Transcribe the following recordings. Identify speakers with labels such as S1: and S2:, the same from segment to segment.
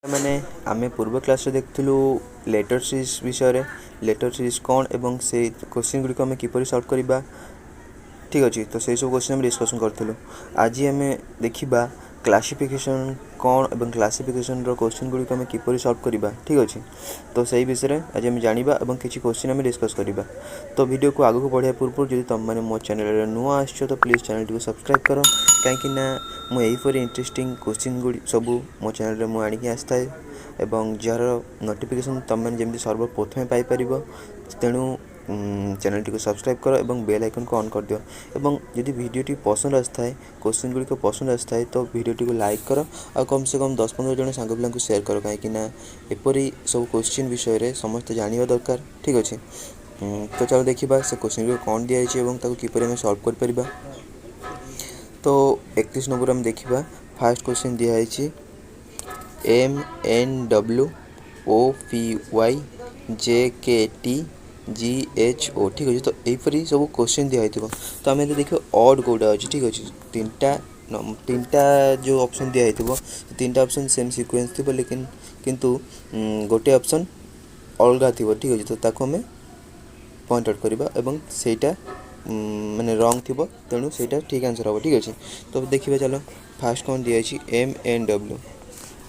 S1: मैंने आमे पूर्व क्लास रे देखथिलु लेटर सीरीज विषय लेटर सीरीज कौन एवं से क्वेश्चन गुड़ी आम किपर सल्व करवा। ठीक अच्छे तो से सब क्वेश्चन आम डिस्कसन करूँ। आज आम देखा क्लासिफिकेशन कौन एवं क्लासिफिकेशन क्वेश्चन गुड़ी आम किपर सल्व करवा। ठीक अच्छे तो सही विषय आज आम जाना और किसी क्वेश्चन आम डिस्कस करवा। तो वीडियो को आगू बढ़ाया पूर्व जो तुम मैंने मो चैनल नुआ आस तो प्लीज चैनल टी सब्सक्राइब कर कहीं मुझे इंटरेस्टिंग क्वेश्चन गुड़ी सब मो चैनल में आणिक आसए एवं जार नोटिफिकेशन तुम मैंने जमी सर्वप्रथमें पाइपर। तेणु चैनल टी सब्सक्राइब कर और बेल आइकन को ऑन कर दियो एवं यदि वीडियो पसंद आए क्वेश्चन गुड़िक पसंद आए तो वीडियो को लाइक कर और कम से कम 10-15 जन सांग पिला शेयर कर कहीं एपरी सब क्वेश्चन विषय समस्त जाना दरकार। ठीक अच्छे तो चलो देखा से क्वेश्चन गुड़ कौन दिखाई किपर आम सल्व कर। तो 31 नंबर आम देखा फास्ट क्वेश्चन दिखाई MNWOPY JKT GHO। ठीक अच्छे तो यहीपरी सब क्वेश्चन दिखाई तो आम देखिए ऑड कौटा अच्छे। ठीक अच्छे तीनटा जो ऑप्शन दिखाई तीनटा ऑप्शन सेम सीक्वेंस थी लेकिन किंतु गोटे ऑप्शन अलग थी। ठीक अच्छे तो ताको आम पॉइंट आउट करवा एवं सेटा माने रॉन्ग थी तेणु सेटा ठीक आंसर हम। ठीक अच्छे तो देखिए चलो फास्ट कौन दिखाई MNW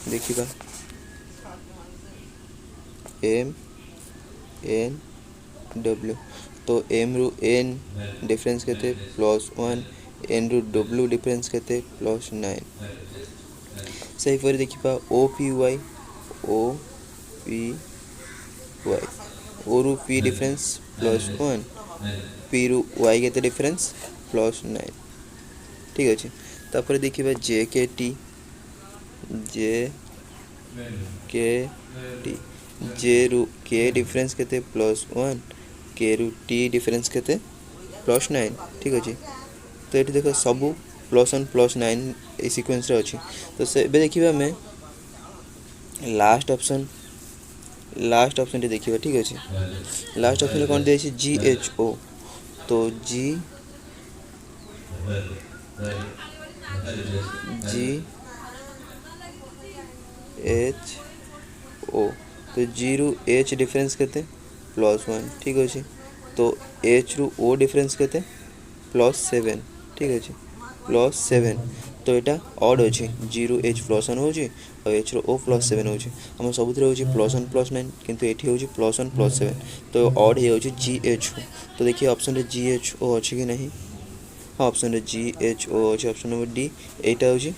S1: देखिए MNW तो M रु N डिफरेंस के +1 N रु W डिफरेंस के +9 सही पर देखिए OPY O रु P डिफरेंस +1 P रु Y के डिफरेंस +9। ठीक अच्छे तापर देखिए JKT J रु K डिफरेंस के +1 K रु T डिफरेंस के +9। ठीक अच्छे तो ये देख सब +1 +9 ये सीक्वेंस रे अच्छी तो से देखिए आम लास्ट ऑप्शन देखिए। ठीक अच्छे लास्ट ऑप्शन कौन दिखाई GHO तो GHO तो G रु H डिफरेंस के +1। ठीक अच्छे तो H रु O डिफरेंस के +7। ठीक अच्छे +7 तो यहाँ ऑड अच्छे G रु H +1 हो H रु O +7 हो सब +1 +9 किंतु ये हूँ +1 +7 तो ऑड हो GHO। तो देखिए ऑप्शन रे GHO अच्छी कि नहीं। हाँ ऑप्शन रे GHO अच्छे ऑप्शन नंबर डी यहाँ हूँ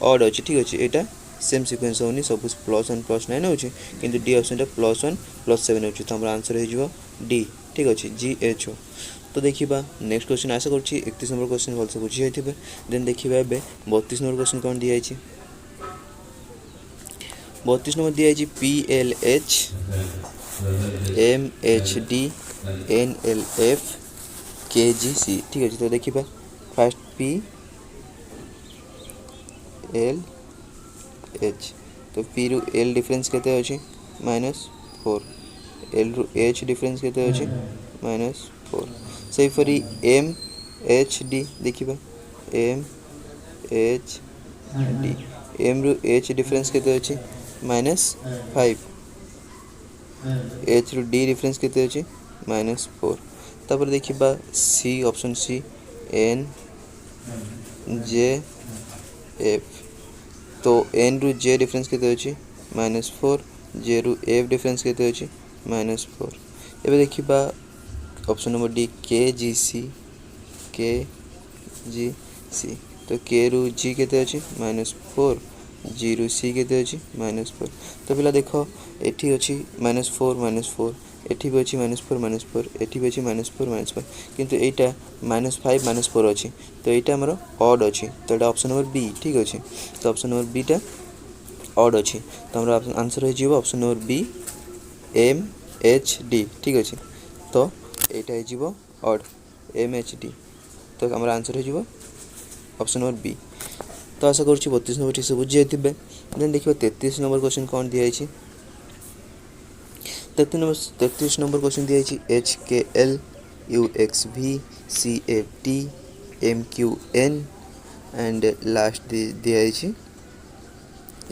S1: ऑड अच्छे। ठीक अच्छे यहाँ सेम सीक्वेंस होनी सब +1 +9 हो किंतु डी ऑप्शन +1 +7 हो तो हमारा आंसर हो डी। ठीक अच्छे GHO। तो देखा नेक्स्ट क्वेश्चन आशा कर 31 नंबर क्वेश्चन भलसे बुझी जाइए। देन देखा ए 32 नंबर क्वेश्चन कौन दिखाई 32 नंबर दिखाई PLH MHD NLF KGC। ठीक अच्छे तो देखा फास्ट PLH तो P रु L डिफरेंस के -4 L रु H डिफरेंस के -4 सही परी MHD देखिए MHD M रु H डिफरेंस के -5 H रु D डिफरेंस के -4 तापर देखिए C option C N J F तो N रु J डिफरेंस के -4 J रु F डिफरेंस के -4 एबे देखिए ऑप्शन नंबर डी KGC तो K रु G के -4 G रु C के -4 तो पिला देख एठी अच्छी -4 एठी भी अच्छी -4 एठी भी अच्छी -4 किंतु एटा -5 -4 अच्छी तो यहाँ आमर ऑड अच्छी तो यहाँ ऑप्शन नंबर बी। ठीक अच्छे तो ऑप्शन नंबर बी टा ऑड अच्छी तो हमारा आंसर हो ऑप्शन नंबर बी MHD। ठीक अच्छे तो यहाँ हो ऑड MHD तो हमारा आंसर हो ऑप्शन नंबर बी। तो आशा कर 32 नंबर ठीक से बुझी जाइए। देन देखिए 33 नंबर क्वेश्चन कौन दिखाई 33 नंबर क्वेश्चन दिखाई HKL UXV CFT MQN and last दिखाई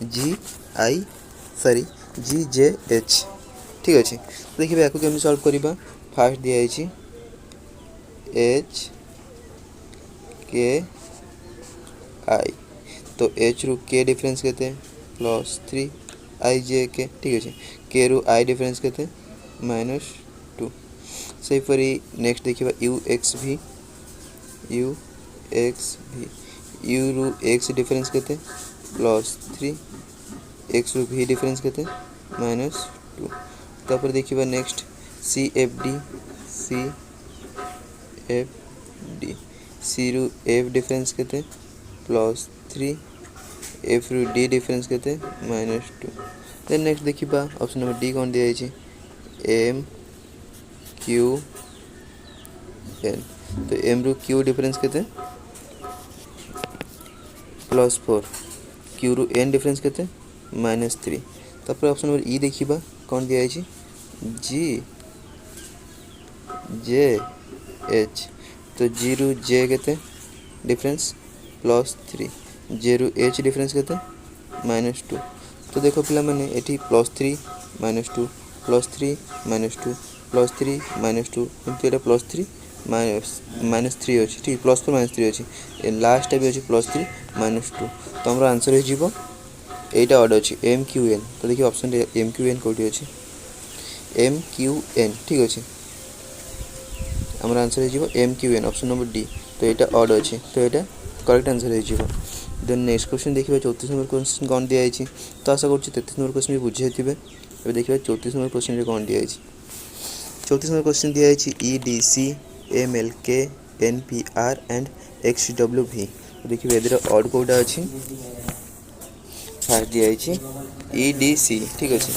S1: GIF। सॉरी जी जे एच ठीक अच्छे। देखिए या केमती सल्व करवा फास्ट दिखाई एच के आई तो एच रु के डिफरेंस के +3 आई जे के ठीक अच्छे के रु आई डिफरेंस के -2 से परी नेक्स्ट देखिए यू एक्स भी यू रु एक्स डिफरेंस के +3 एक्स रु भी डिफरेंस के -2 तापर देखिए next C F D C रु एफ डिफरेंस के +3 एफ रु डी डिफरेंस के -2 देन नेक्स्ट देखिए ऑप्शन नंबर डी कौन दिखाई एम क्यू एन तो एम रु क्यू डिफरेंस के +4 क्यू रु एन डिफरेंस के -3 तापर ऑप्शन नंबर ई देखिए कौन दिखाई जी जे एच तो जी रु जे के डिफरेंस +3 जे रु एच डिफरेंस के -2 तो देखो पिला माने एठी +3 -2 +3 -2 +3 -2 एमती एटा +3 -3 अच्छी ठीक +4 -3 अच्छी लास्ट भी अच्छी +3 -2 तो हमारा आंसर हो एटा ऑर्डर अच्छी एम क्यू एन तो देखिए ऑप्शन एम क्यू एन कौटी अच्छी एम क्यू एन ठीक अच्छे हमारा आंसर हो M Q N option number D तो यहाँ ऑर्डर अच्छे तो यहाँ करेक्ट आंसर हो देन नेक्स्ट क्वेश्चन देखिए 34 नंबर क्वेश्चन कौन दिखाई तो आशा कर 33 नंबर क्वेश्चन भी बुझे थे अब देखिए 34 नंबर क्वेश्चन कौन दिखाई 34 नंबर क्वेश्चन दिखाई E D C M L K N P R and X W भी देखिए एदर ऑड कौटा अच्छी फास्ट दिखाई ई डी सी ठीक अच्छे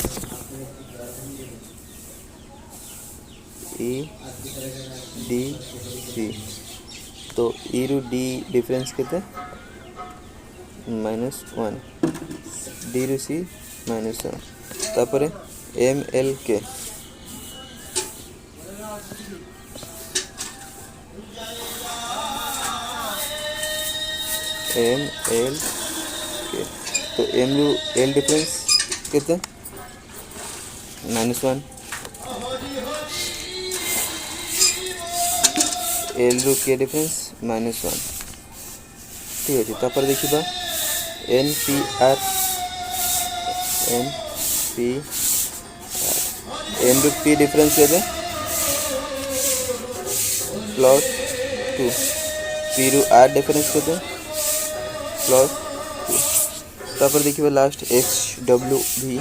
S1: ई डी सी तो ई रु डी डिफरेंस के -1 डी रु सी -1 तापर एम एल के एम एल के तो एम रु एल डिफरेंस के -1 एल रु के डिफरेंस -1 ठीक अच्छे तापर देखा एन पी आर एम रु पी डिफरेंस के +2 पी रु आर डिफरेंस के +2 तापर देखिए लास्ट एक्स डब्ल्यू भी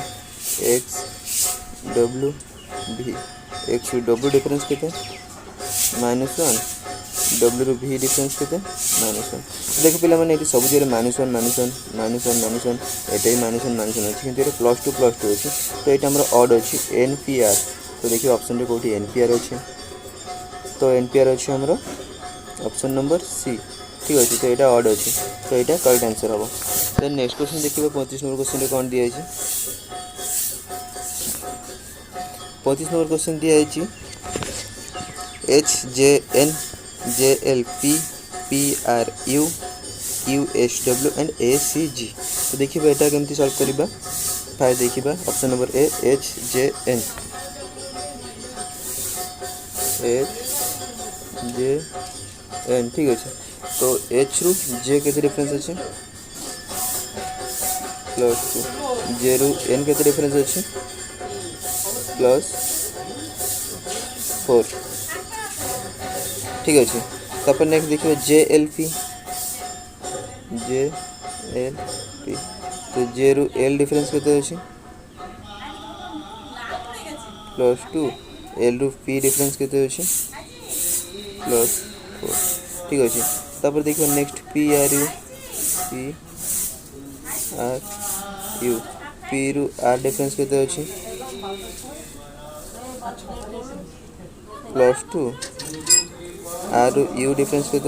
S1: एक्स डब्ल्यू डिफरेंस के -1 डब्ल्यू भी डिफरेंस के -1 देख पे मैंने ये सब जगह -1 -1 -1 एटा -1 अच्छी कि +2 अच्छी तो ये हमारा ऑड अच्छी एन पी आर तो देखिए ऑप्शन रे कौटी एन पी आर अच्छे तो एन पी आर अच्छे हमारा ऑप्शन नंबर सी ठीक अच्छे तो यहाँ ऑड अच्छे तो यहाँ करेक्ट आंसर हम देन नेक्स्ट क्वेश्चन देखिए 35 नंबर क्वेश्चन कौन दिखाई 35 नंबर क्वेश्चन दिखाई H J N J L P P R U Q S W and A C G तो देखिए यहाँ केमती सल्व करवा फाइव देखिए option number A H J N ठीक अच्छे तो एच रु जे के डिफरेंस अच्छे +2 जे रु एन के डिफरेंस अच्छे +4 ठीक अच्छे तापर नेक्स्ट देखिए जे एल पी तो जे रु एल डिफरेंस के +2 एल रु पी डिफरेंस के +4 ठीक अच्छे तापर देखिए next P R U P रु आर डिफरेंस के +2 आर यू डिफरेंस के +3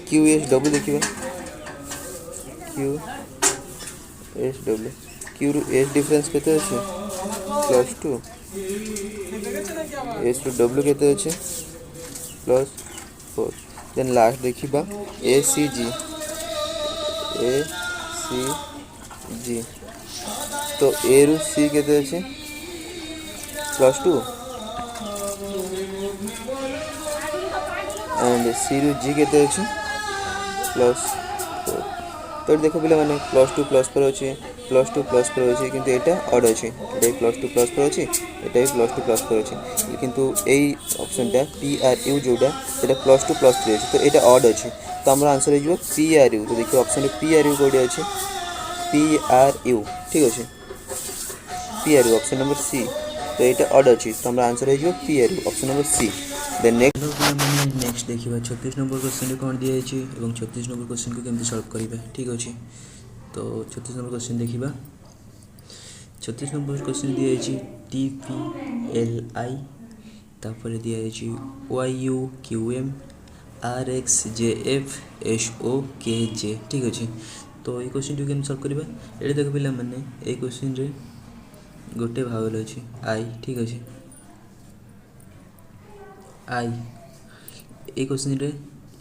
S1: क्यू एस डब्ल्यू देखिए क्यू रु एस डिफरेंस के +2 एस रु डब्ल्यू के +4 देन लास्ट देखिए ए सी सी जी तो ए रु सी केते अछि +2 एंड सी रु जी केते अछि +4 तो देख पे मैंने +2 +4 अच्छे +2 +4 अच्छे किंतु एटा ऑड अच्छे एटा +2 +4 अच्छे एटा +2 +4 अच्छे किंतु एई ऑप्शनटा पी आर यू जोटा एटा +2 +3 अच्छे तो एटा ऑड अच्छे तो हमर आंसर हो पी आर यू। तो देखिए ऑप्शन रे पी आर यू कोडी अच्छे पी आर यू ठीक अच्छे P R U option number C तो एटा ऑड अच्छे तो हमर आंसर हो P R U option number C. Then next देखिए 36 नंबर क्वेश्चन कौन दिखाई 36 नंबर क्वेश्चन को केमती सॉल्व करिबा ठीक अच्छे। तो 36 नंबर क्वेश्चन देखिबा 36 नंबर क्वेश्चन दिखाई टी पी एल आई तापर दिखाई Y U Q M R X J F S O K J ठीक अच्छे। तो ये क्वेश्चन को केमती सॉल्व करिबा ये देख पिला माने ए क्वेश्चन रे गोटे भावल अच्छे आई ठीक अच्छे आई ए क्वेश्चन रे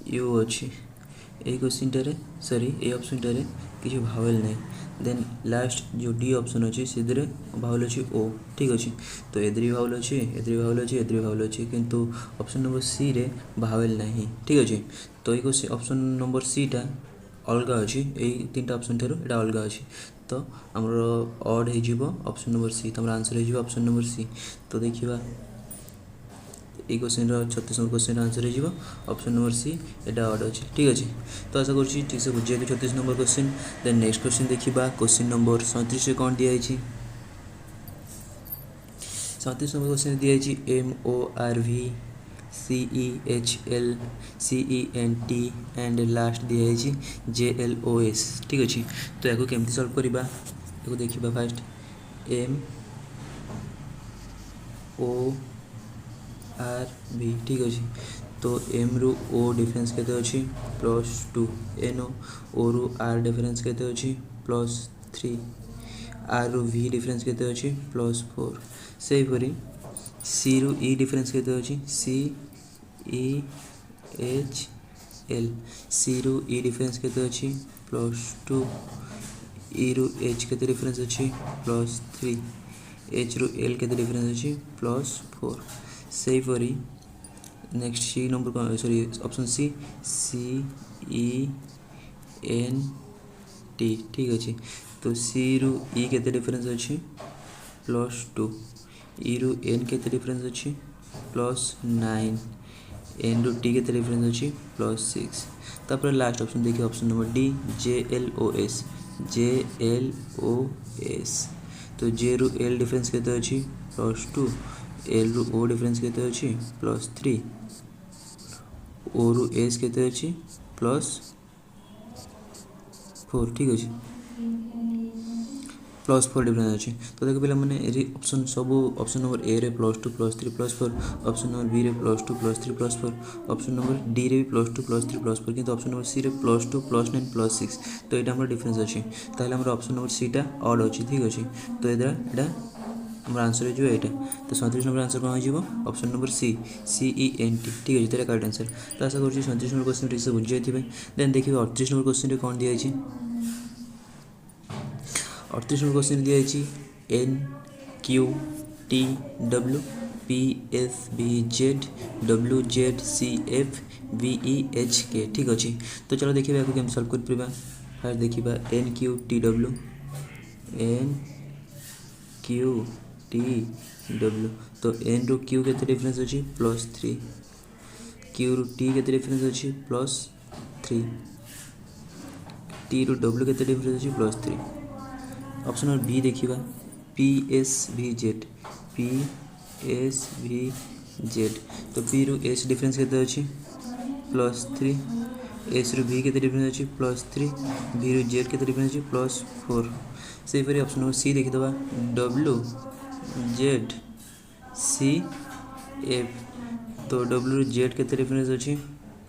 S1: यू अच्छी ए क्वेश्चन टे सॉरी ए ऑप्शन टे किसी भावल नहीं देन लास्ट जो डी ऑप्शन अच्छे से भावल अच्छे ओ ठीक अच्छे। तो एद्री भावल अच्छे एद्री भावल अच्छे एद्री भावल अच्छे किंतु ऑप्शन नंबर सी रे भावल नहीं ठीक अच्छे। तो ये क्वेश्चन ऑप्शन नंबर सी टा अलग अच्छी यही तीन ऑप्शन ठार यहाँ अलग अच्छी तो आमर ऑड हो ऑप्शन नंबर सी तो आंसर हो ऑप्शन नंबर सी। तो देखिए ये क्वेश्चन 36 नंबर क्वेश्चन आंसर हो ऑप्शन नंबर सी एटा ऑड अच्छे ठीक अच्छे। तो आशा करुँच ठीक से बुझे 36 number question. Then next question देखा क्वेश्चन नंबर 37 कौन दिखाई 37 नंबर क्वेश्चन दिखाई M O R V C E H L C E N T and last दिखाई जे एल ओ एस ठीक अच्छे। तो या केमती सॉल्व करवा या देखा फास्ट एम ओ आर भी ठीक अच्छे। तो एम रु ओ डिफरेंस केते अच्छी +2 एन ओ रु आर डिफरेंस केते अच्छी +3 आर रु वी डिफरेंस केते अच्छी +4 से परी सी रु ई डिफरेंस केते अच्छी सी ई एच एल सी रु ई डिफरेंस केते अच्छी +2 ई रु एच केते डिफरेंस अच्छी +3 एच रु एल केते डिफरेंस अच्छी +4 से परी next C number sorry option C C E N T ठीक अच्छे। तो सी रु ई केते डिफरेंस अच्छी +2 ई रु एन केते डिफरेंस अच्छी +9 एन रु टी केते डिफरेंस अच्छी +6 तापर लास्ट ऑप्शन देखिए option number D J L O S. तो जे रु एल डिफरेंस केते अच्छी +2 एल रु ओ डिफरेंस केते अच्छी +3 ओ रु एस केते अच्छी +4 ठीक अच्छे +4 डिफरेंस अच्छे। तो देखो पे ऑप्शन सब ऑप्शन नंबर ए रे +2 +3 +4 ऑप्शन नंबर बी रे +2 +3 +4 ऑप्शन नंबर डी रे भी +2 +3 +4 किंतु ऑप्शन नंबर सी रे +2 +9 +6 तो यहाँ हमारे डिफरेंस अच्छे ताहले ऑप्शन नंबर सी टा ऑड अच्छी ठीक अच्छे। तो यहाँ हमारा आंसर हो यहाँ तो 37 नंबर आंसर कौन हो ऑप्शन नंबर सी सी ई एन टी ठीक अच्छे तो करेक्ट आंसर। तो आशा करुँच 37 नंबर क्वेश्चन ठीक से बुझी जाइए। देन देखिए 38 नंबर क्वेश्चन कौन दिखाई 38 नंबर क्वेश्चन दिखाई N Q T W P F B Z W Z C F V E H K ठीक अच्छे। तो चलो देखिए आपको केम सॉल्व कर पार्बा फास्ट देखिबा एन क्यू टी डब्ल्यू तो एन रु क्यू केते डिफरेंस अच्छी +3 क्यू रु टी केते डिफरेंस अच्छी +3 टी रु डब्ल्यू केते डिफरेंस अच्छी +3 ऑप्शन नंबर बी देखिबा पी एस भी जेड तो पी रु एस डिफरेंस केते अच्छी +3 एस रु भी केते डिफरेंस अच्छी +3 भी रु जेड केते डिफरेंस अच्छी +4 से परी ऑप्शन नंबर सी देखिदबा डब्ल्यू जेड सी एफ तो डब्ल्यू जेड केते डिफरेंस अच्छी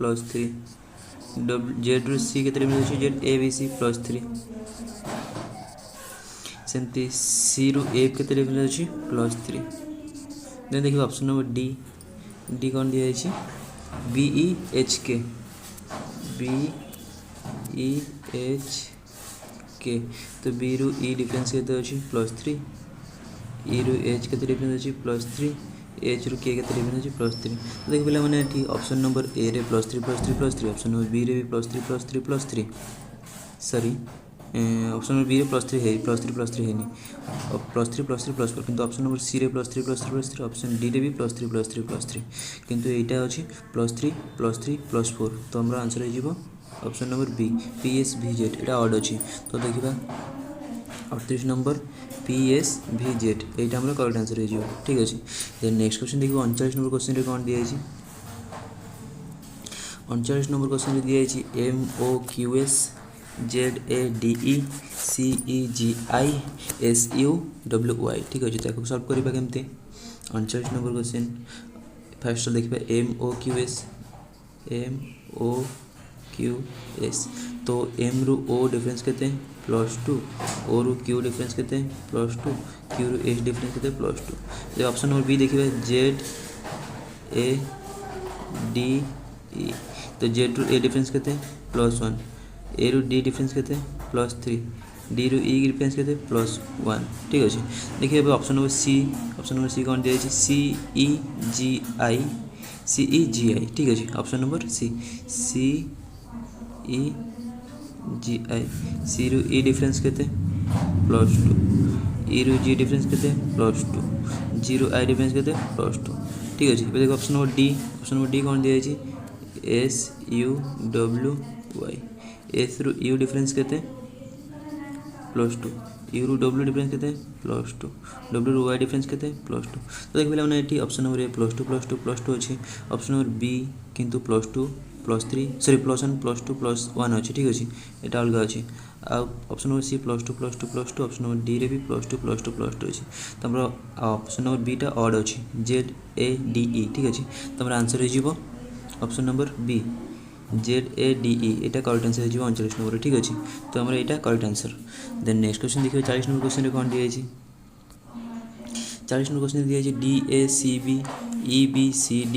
S1: +3 जेड रु सी केते डिफरेंस अच्छी जेड ए बी सी +3 सेमती सी रु एफ केते डिफरेंस अच्छी +3 देन देखिए ऑप्शन नंबर डी कौन दिया बी ई एच
S2: के तो बी रु ई डिफरेन्स केते अछि +3 ई रु एच केते डिफरेन्स अछि +3 एच रु के केते डिफरेन्स अछि +3 तो देख पिला माने एठी ऑप्शन नंबर ए रे +3 ऑप्शन नंबर बी रे भी +3 सॉरी ऑप्शन नंबर बी रे +3 है +3 है नहीं +3 किंतु ऑप्शन नंबर सी रे +3 ऑप्शन डी रे भी +3 किंतु एटा अछि +3 तो हमरा आंसर हो जीवो ऑप्शन नंबर बी PSVZ एटा ऑड अछि तो देखिबा 38 नंबर PSVZ एटा हमरा करेक्ट आंसर हो जीवो ठीक अछि देन नेक्स्ट क्वेश्चन देखिबो 39 नंबर क्वेश्चन रे कोन दिया अछि 39 नंबर क्वेश्चन रे दिया अछि MOQS ZADE CEGI SUWY ठीक अच्छे ताको सॉल्व करबा केमते 39 नंबर क्वेश्चन फर्स्ट देखिबा MOQS तो M रु O डिफरेंस केते +2 O रु Q डिफरेंस केते +2 Q रु H डिफरेंस केते +2 जे ऑप्शन नंबर बी देखिबा ZADE तो Z रु A डिफरेंस केते +1 ए रु डी डिफरेंस केते +3 डी रु ई डिफरेंस केते +1 ठीक अच्छे देखिए ऑप्शन नंबर सी कौन दिया CEGI ठीक अच्छे ऑप्शन नंबर CEGI सी रु ई डिफरेंस केते +2 ई रु जी डिफरेंस केते +2 जी रु आई डिफरेंस केते +2 ठीक अच्छे देखो ऑप्शन नंबर डी कौन दिया SUWY एस रु यू डिफरेंस केते +2 यू रु डब्ल्यू डिफरेंस केते +2 डब्ल्यू रु वाई डिफरेंस केते +2 तो देख पिला एठी ऑप्शन नंबर ए +2 अछि ऑप्शन नंबर बी किंतु +2 +3 सॉरी +1 +2 +1 अछि ठीक अछि एटा अलग अछि आ option number C +2 option number D रे भी +2 अछि त हमरा ऑप्शन नंबर बी टा ऑड अछि ZADE ठीक अछि त हमरा आंसर हो जिवो ऑप्शन नंबर बी ZADE एटा करेक्ट आंसर हो 39 नंबर ठीक अच्छे तो हमारा यहाँ correct answer then next question देखिए 40 नंबर क्वेश्चन कौन दिया 40 नंबर क्वेश्चन दिया DACB EBCD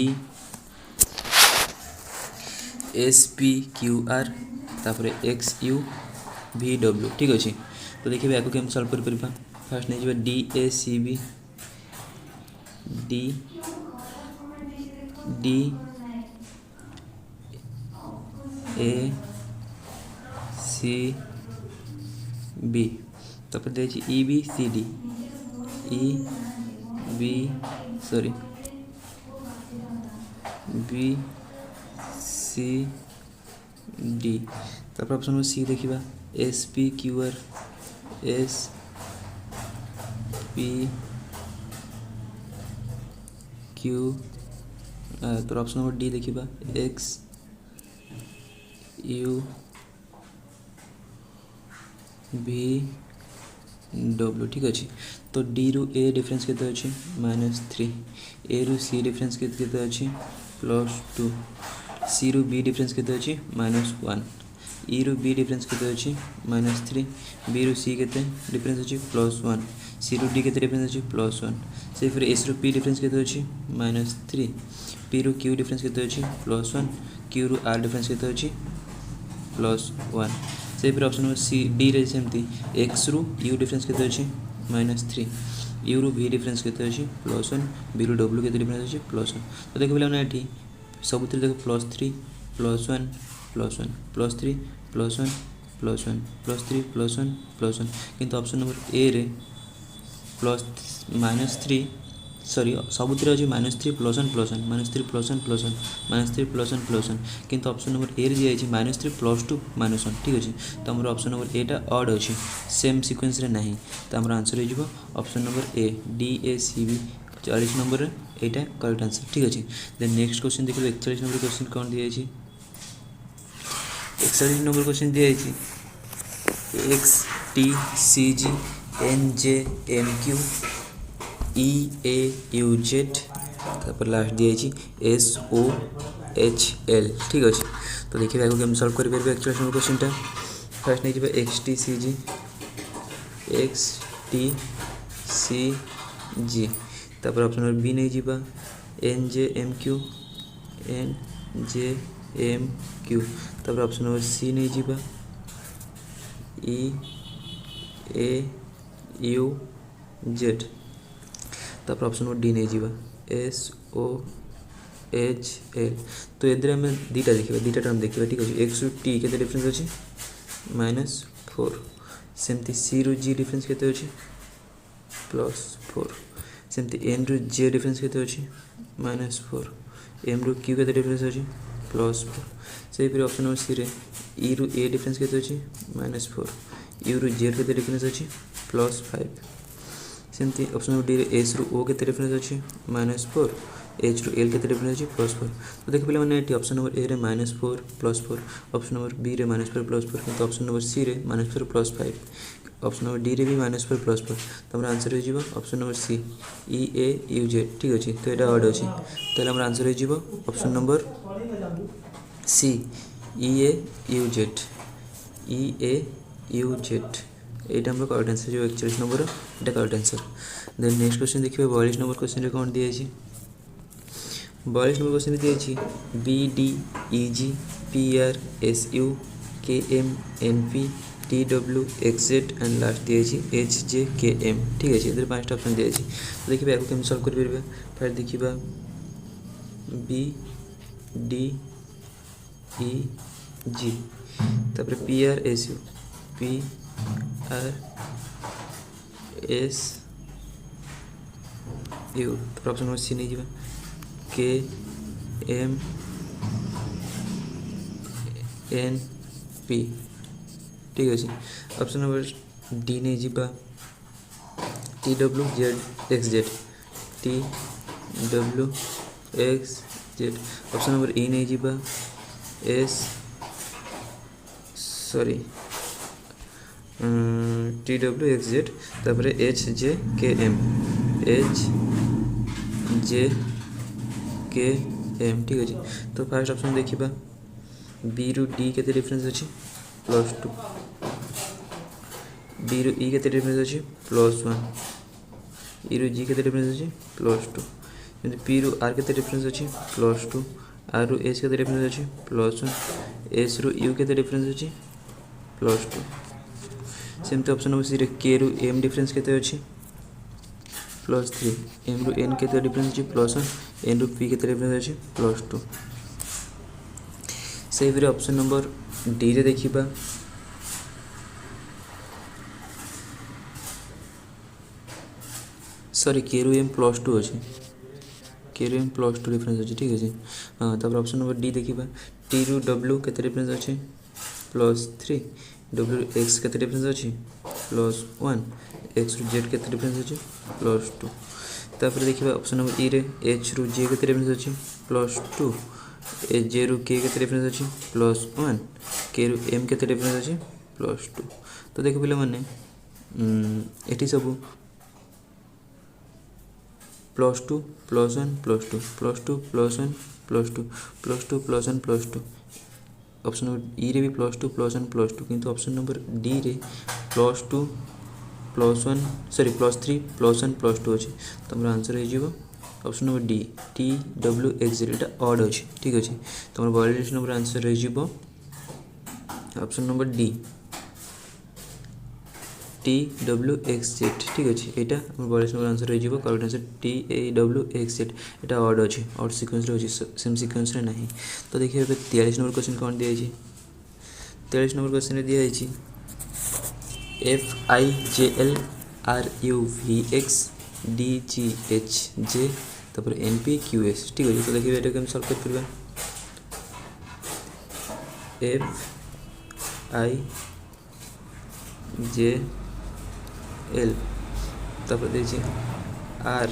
S2: SPQR तापर XUVW ठीक अच्छे तो देखिए या केम सॉल्व कर परिबा फर्स्ट नहीं DACB DACB तापर दे EBCD BCD तापर ऑप्शन नंबर सी देखिबा SPQR तो ऑप्शन नंबर डी देखिबा XUVW ठीक अच्छे तो डी रु ए डिफरेंस केते अछि -3 ए रु सी डिफरेंस केते अछि +2 सी रु बी डिफरेंस केते अछि -1 ई रु बी डिफरेंस केते अछि -3 बी रु सी केते डिफरेंस अछि +1 सी रु डी केते डिफरेंस अछि +1 से फिर एस रु पी डिफरेंस केते अछि -3 पी रु क्यू डिफरेंस केते अछि +1 क्यू रु आर डिफरेंस केते अछि +1 से फिर ऑप्शन नंबर सी डी रे सेमती एक्स रु यू डिफरेंस केते अछि -3 यू रु वी डिफरेंस केते अछि +1 बी रु डब्ल्यू केते डिफरेंस अछि +1 तो देखो बोला ना एठी सबुतिर देखो +3 +1 +1 +3 +1 +1 +3 +1 +1 किंतु ऑप्शन नंबर ए रे -3 सॉरी सबुतिर अछि -3 +1 +1 -3 +1 +1 -3 +1 +1 किंतु ऑप्शन नंबर ए रे जे अछि -3 +2 -1 ठीक अछि तो हमर ऑप्शन नंबर ए टा ऑड अछि सेम सीक्वेंस रे नहीं तो हमर आंसर हो जिवो option number A DACB 40 number एटा करेक्ट आंसर ठीक अछि देन नेक्स्ट क्वेश्चन देखिबो 41 नंबर क्वेश्चन कोन दिया अछि 41 नंबर क्वेश्चन दिया अछि XTCG NJMQ EAUZ तापर लास्ट दिया SOHL ठीक अच्छे तो देखिए आगे हम सॉल्व करेंगे 41 नंबर क्वेश्चन टा फर्स्ट नहीं XTCG तापर ऑप्शन नंबर बी नहीं जीवा NJMQ तापर ऑप्शन नंबर सी नहीं जीवा ए यू जेड तापर ऑप्शन नंबर डी नहीं जीवा एस ओ एच एल तो एदरे आम दुटा देखा दुटा टर्म देखा ठीक अच्छे एक्स रु टी के डिफरेन्स अच्छे -4 सेमती सी रु जी डिफरेन्स के +4 सेमती एन रु जे डिफरेन्स के -4 एम रु क्यू के डिफरेन्स अच्छे +4 से ऑप्शन नंबर सी रे ई रु ए डिफरेन्स के -4 यू रु जेड के डिफरेन्स अच्छे +5 सेमती ऑप्शन नंबर डी रे एस रु ओ के डिफरेन्स अच्छे -4 एच रु एल के डिफरेन्स अच्छे +4 तो देख पे मैंने ऑप्शन नंबर ए रे -4 +4 ऑप्शन नंबर बी रे -4 +4 किंतु ऑप्शन नंबर सी रे -4 +5 ऑप्शन नंबर डी रे भी -4 +4 तो हमारा आंसर हो option number C E A U Z ठीक अच्छे तो यहाँ ऑड अच्छे तो हमारा आंसर हो option number C E A U Z यहाँ हमारा करेक्ट आंसर जो 41 नंबर यहाँ correct answer then next question देखिए 42 नंबर क्वेश्चन कौन दिखाई 42 नंबर क्वेश्चन दिखाई B D E G P R S U K M N P T W X Z and last दिखाई H J K M ठीक अच्छे इधर 5टा option दिखाई तो देखिए आपको केमी सल्व कर फायर देखा बी डी ई जी तापर P R S U P R S U option number C नहीं जावा के एम एन पी ठीक अच्छे ऑप्शन नंबर डी नहीं जावा T W Z X Z T W X Z option number E नहीं जावा S sorry T W X Z तापर एच जे के एम ठीक अच्छे तो फास्ट ऑप्शन देखा बी रु डी के डिफरेन्स अच्छे +2 डी रु ई के डिफरेन्स अच्छे +1 ई रु जी के डिफरेन्स अच्छे +2 पी रु आर के डिफरेन्स अच्छे +2 आर रु एच के डिफरेन्स अच्छे +1 एस रु यू के डिफरेन्स अच्छे +2 सेमती ऑप्शन नंबर सी रे के रु एम डिफरेन्स के अच्छे +3 एम रु एन के डिफरेन्स अच्छे +1 एन रु पी के डिफरेन्स अच्छे +2 से फिर ऑप्शन नंबर डी रे देखिबा सॉरी के रु एम +2 अच्छे के रु एम +2 डिफरेन्स अच्छे ठीक अच्छे हाँ तापर ऑप्शन नंबर डी देखिबा टी रु डब्ल्यू के डिफरेन्स अच्छे +3 डब्ल्यू एक्स के डिफरेन्स अच्छे +1 एक्स रु जेड के डिफरेन्स अच्छे +2 तापर देखिबा ऑप्शन नंबर ई रे एच रु जे के डिफरेन्स अच्छे +2 ए जे रु के डिफरेन्स अच्छे +1 के रु एम के डिफरेन्स अच्छे +2 तो देख पे मैंने ये सब +2 +1 +2 +2 +1 +2 +2 +1 +2 ऑप्शन नंबर ई रे भी +2 +1 +2 किंतु ऑप्शन नंबर डी रे +2 +1 सॉरी +3 +1 +2 अच्छे तो हमारा आंसर हो option number D T W X Z एटा ऑड अच्छे ठीक अच्छे तो हमारा 42 नंबर आंसर हो option number D T W X Z ठीक अच्छे यहाँ हमारे 42 नंबर आंसर हो correct answer T A W X Z यहाँ ऑड अच्छे ऑड सिक्वेंस अच्छे सेम सिक्वेंस ना तो देखिए 43 नंबर क्वेश्चन कौन दिखाई 43 नंबर क्वेश्चन दिखाई F I J L R U V X D G H J तापर एन पी क्यू एस ठीक अच्छे तो देखिए ये केम सल्व कर एफ आई जे एल तापर देखिए R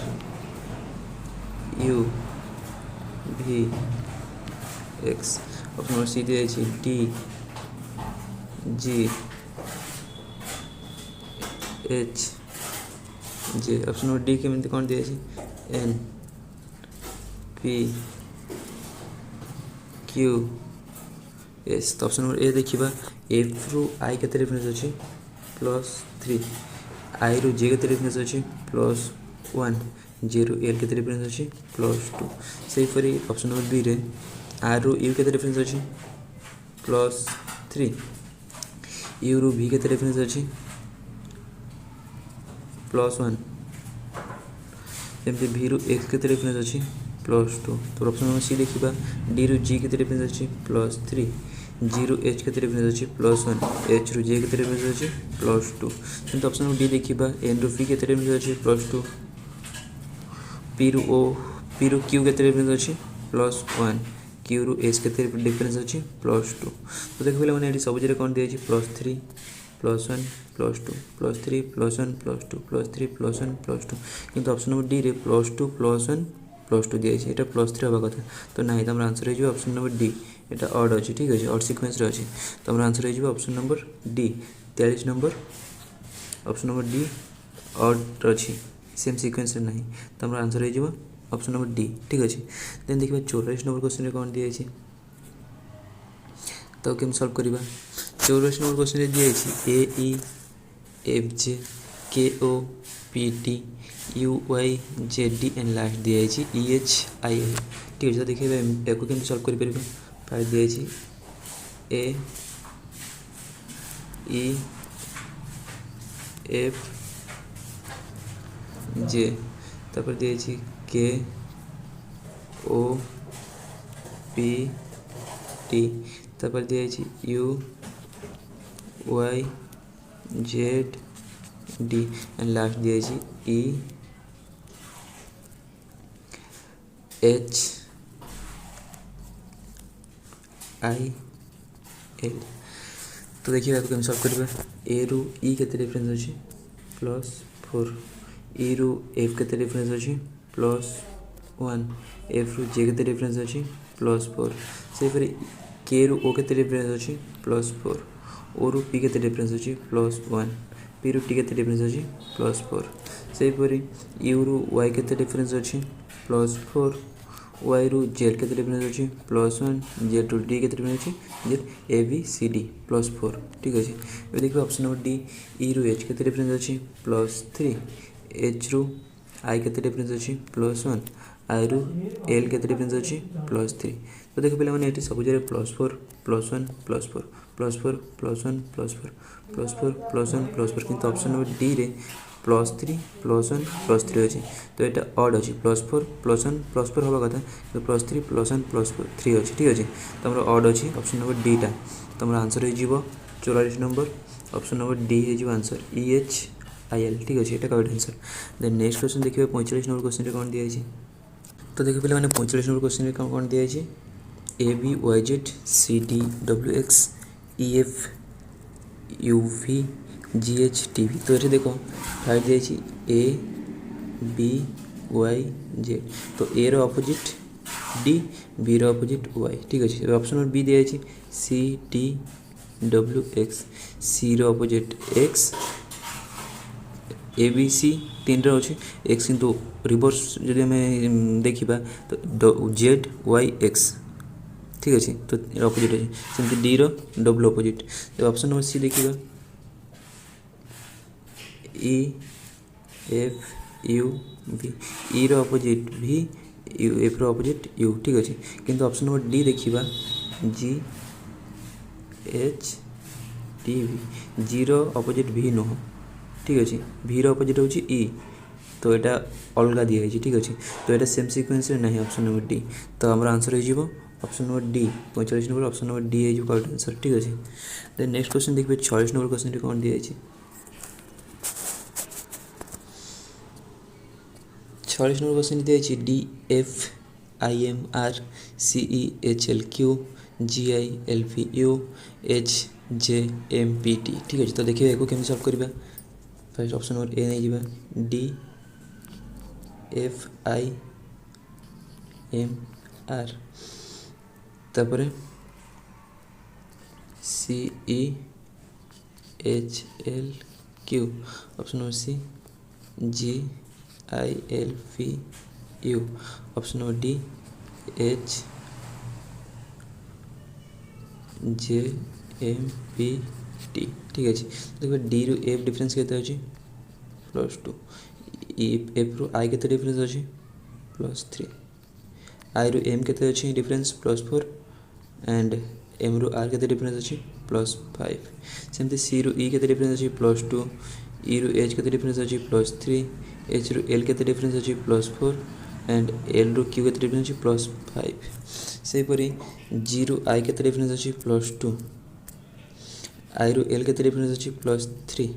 S2: U V X option number C दिए D G H J option number D के कौन दिए एन पी क्यू एस तो ऑप्शन नंबर ए देखा एफ रु आई के डिफरेन्स अच्छे +3 आई रु जे के डिफरेन्स अच्छे +1 जे रु एल के डिफरेन्स अच्छे +2 से ऑप्शन नंबर बी रे आर रु यू के डिफरेन्स अच्छे +3 यू रु वी के डिफरेन्स अच्छे +1 सेमती भी रु एक्स के डिफरेंस अच्छी +2 तो ऑप्शन नंबर सी देखा डी रु जी के डिफरेंस अच्छी +3 जी रु एच के डिफरेंस अच्छी +1 एच रु जे के डिफरेंस अच्छी +2 सेमती ऑप्शन नंबर डी देखा एन रु पी के डिफरेंस अच्छी +2 पी रु क्यू के डिफरेंस अच्छी +1 क्यू रु एच के डिफरेंस अच्छी +2 तो देख पे मैंने सब जगह कौन दिखाई +3 +1 +2 +3 +1 +2 +3 +1 +2 किंतु ऑप्शन नंबर डी रे +2 +1 +2 दिखाई ये +3 हवा कथा तो ना तो आंसर हो ऑप्शन नंबर डी यहाँ अड अच्छी ठीक अच्छे अड सिक्वेन्स अच्छी तो आम आंसर हो option number D 43 number option number D अड अच्छी सेम सिक्वेन्स ना तो आम आंसर हो ऑप्शन नंबर डी ठीक अच्छे देन देखिए 44 नंबर क्वेश्चन कौन दिखाई तो केम सल्व करवा 44 नंबर क्वेश्चन दिखाई ए ई F J K O P T U Y J D and last दिखाई ई एच आई एल ठीक है तो देखिए या केमती सल्व कर फाइव दिखाई ए ई एफ जे तापर दिखाई के ओ पी टी तापर दिखाई U Y Z D and last दिखाई ई एच आई एल तो देखिए आपको केम सल्व करवा ए रु ई के डिफरेंस अच्छी +4 ई रु एफ के डिफरेंस अच्छी +1 एफ रु जे के डिफरेंस अच्छी +4 से फिर के रु ओ के डिफरेंस अच्छी +4 ओ रु पी के डिफरेंस अच्छी +1 पी रु टी के डिफरेंस अच्छी +4 से फिर यू रु वाई के डिफरेंस अच्छी +4 वाई रु जेड के डिफरेंस अच्छी +1 जेड रु डी के डिफरेंस अच्छी Z A B C D +4 ठीक अच्छे ये देखिए ऑप्शन नंबर डी ई रु एच के डिफरेंस अच्छी +3 एच रु आई के डिफरेंस अच्छी +1 आई रु एल के डिफरेंस अच्छी +3 तो देखो पे ये सब जगह +4 +1 +4 +4 +1 +4 +4 +1 +4 किंतु ऑप्शन नंबर डी रे +3 +1 +3 अच्छी तो यहाँ अड अच्छी +4 +1 +4 हवा कथा तो +3 +1 +4 3 अच्छी ठीक अच्छे तो हमारा अड अच्छी ऑप्शन नंबर डी टा तो हमारा आंसर हो 44 नंबर ऑप्शन नंबर डी हो answer E H I L ठीक अच्छे यहाँ correct answer then next question देखिए 45 नंबर क्वेश्चन कौन दिखाई तो देखिए पे मैंने 45 नंबर क्वेश्चन कौन दिखाई A B Y Z C D W X E F U V G H T V तो ये देखो फाइव दिखाई ए बी वाई जेड तो ए रो अपोजिट डी बी रो अपोजिट वाई ठीक अच्छे ऑप्शन नंबर बी दिखाई C D W X C रो opposite X A B C तीन रे अच्छे एक्स किंतु रिवर्स जब आम देखा तो जेड वाई एक्स ठीक अच्छे तो अपोजिट अच्छे सेमती डी रो डब्ल्यू अपोजिट तो ऑप्शन नंबर सी देखा E F U V E रो अपोजिट वी यू एफ रो अपोजिट यू ठीक अच्छे किंतु ऑप्शन नंबर डी देखा G H T V G रो अपोजिट वी नुह ठीक अच्छे वी रो अपोजिट हूँ ई तो यहाँ अलग दिखाई ठीक अच्छे तो यहाँ सेम सिक्वेन्स ना ऑप्शन नंबर डी तो हमारा आंसर हो option number D 45 number option number D है करेक्ट आंसर ठीक अच्छे देन नेक्स्ट क्वेश्चन देखिए 46 नंबर क्वेश्चन कौन दिखाई 46 नंबर क्वेश्चन दिखाई D F I M R C E H L Q G I L P U H J M P T ठीक अच्छे तो देखिए एक केमी सल्व करवा फर्स्ट ऑप्शन नंबर ए नहीं जावा D F I M R तापर C E H L Q option number C G I L P U option number D H J M P T ठीक अच्छे देखिए D रु F difference के +2 F रु आई के डिफरेंस अच्छी +3 आई रु एम के डिफरेंस +4 एंड एम रु आर के डिफरेंस अच्छी +5 सेमती सी रु ई के डिफरेंस अच्छी +2 ई रु एच के डिफरेन्स अच्छी +3 एच रु एल के डिफरेन्स अच्छी +4 एंड एल रु क्यू के डिफरेन्स अच्छी +5 सेपरी जी रु आई के डिफरेन्स अच्छी +2 आई रु एल के डिफरेन्स अच्छी +3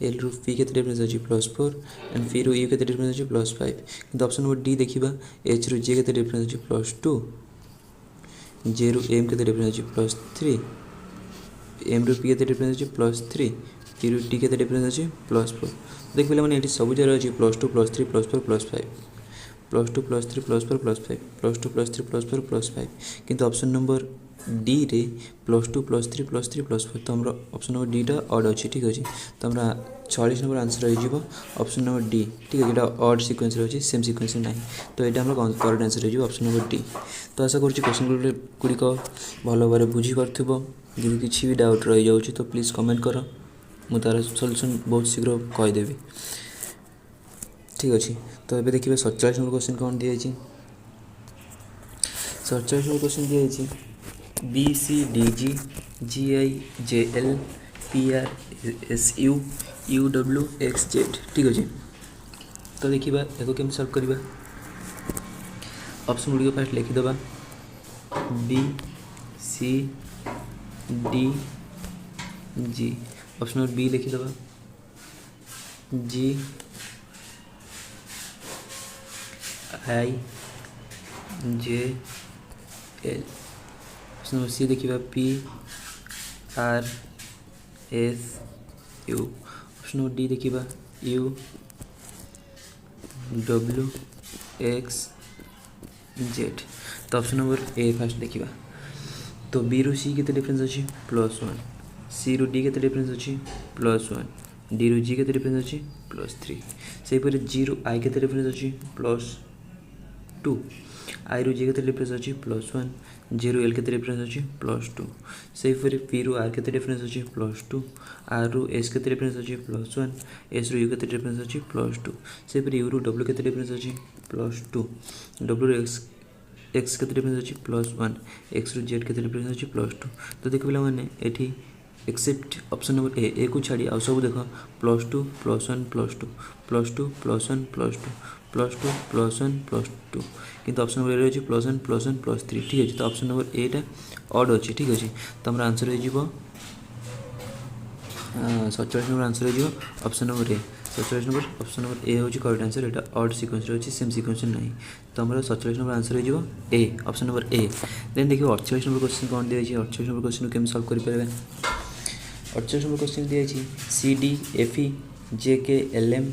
S2: एल रु पी के डिफरेन्स अच्छी +4 एंड पी रु यू के डिफरेन्स अच्छी +5 किंतु ऑप्शन नंबर डी देखिबा एच रु जे के डिफरेन्स अच्छी +2 जे रु एम के डिफरेन्स अच्छी +3 एम रु पी के डिफरेन्स अच्छी +3 पी रु टी के डिफरेन्स अच्छी +4 देख पे मैंने ये सब जगह अच्छी +2 +3 +4 +5 +2 +3 +4 +5 +2 +3 +4 +5 किंतु ऑप्शन नंबर डी रे +2 +3 +3 +4 तो हमारा ऑप्शन नंबर डी टा ऑड अच्छी ठीक अच्छे तो हमारा 46 नंबर आंसर हो ऑप्शन नंबर डी ठीक है जो ऑड सिक्वेंस अच्छी सेम सिक्वेंस ना तो यहाँ हमारा करेक्ट आंसर हो ऑप्शन नंबर डी तो आशा करुँच क्वेश्चन गुड़िक भल भाव बुझीपार यदि किसी भी डाउट रही जाऊँ तो प्लीज कमेंट कर मु तार सल्यूशन बहुत शीघ्र कहीदेवी ठीक अच्छे तो ये देखिए 47 नंबर क्वेश्चन कौन दिखाई 47 नंबर क्वेश्चन दिखाई B C D G G I J L P R S U U W X Z ठीक अच्छे तो देखा या केम सल्व करवा ऑप्शन गुड़िक फास्ट लिखिदे B C D G option number B लिखिदे G I J L option number C देखिए P R S U option number D देखिए यू डब्ल्यू एक्स जेड तो ऑप्शन नंबर ए फास्ट देखिए तो B रु सी के difference अच्छी +1 सी रु डी के डिफरेन्स अच्छी +1 डी रु जी के डिफरेन्स अच्छी +3 सेपरी जी रु आई के डिफरेन्स अच्छी +2 आई रु जे के डिफरेन्स अच्छी +1 जे रु एल के डिफरेन्स अच्छी +2 सेपरी पी रु आर के डिफरेन्स अच्छी +2 आर रु एस के डिफरेन्स अच्छी +1 एस रु यू के डिफरेन्स अच्छी +2 सेपरी यू रु डब्ल्यू के डिफरेन्स अच्छी +2 डब्ल्यू रु एक्स के डिफरेन्स अच्छी +1 एक्स रु जेड के डिफरेन्स अच्छी +2 तो देख पे मैंने ये एक्सेप्ट ऑप्शन नंबर ए को छाड़ी आ सब देख +2 +1 +2 +2 +1 +2 +2 +1 +2 किंतु ऑप्शन नंबर ए अच्छी +1 +1 +3 ठीक है तो ऑप्शन नंबर ए टा ऑड अच्छी ठीक अच्छे तो हमारा आंसर हो 47 नंबर आंसर हो option number A 47 number option number A हूँ करेक्ट आंसर यहाँ ऑड सिक्वेंस अच्छी सेम सिक्वेंस ना तो हमारा 47 नंबर आंसर हो A option number A then देखिए 48 नंबर क्वेश्चन कौन दिखाई 48 नंबर क्वेश्चन केम सल्व करेंगे 48 नंबर क्वेश्चन दिखाई सी डी एफ ई जे के एल एम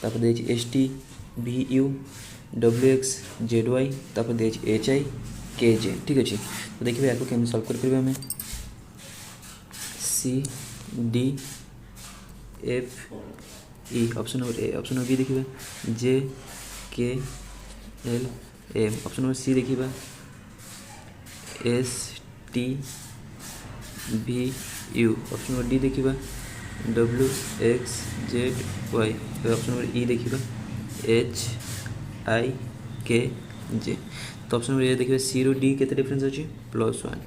S2: तापर दिखाई S T V U W X Z Y तापर दिखाई एच आई के जे ठीक अच्छे तो देखिए या केम सल्व करेंगे आम C D F E option number A option number B देखिए J K L M option number C देखिए S T V U option number D देखिए W X Z Y option number E देखिए H आई के जे तो option number ए देखिए सी रु D के difference अच्छी +1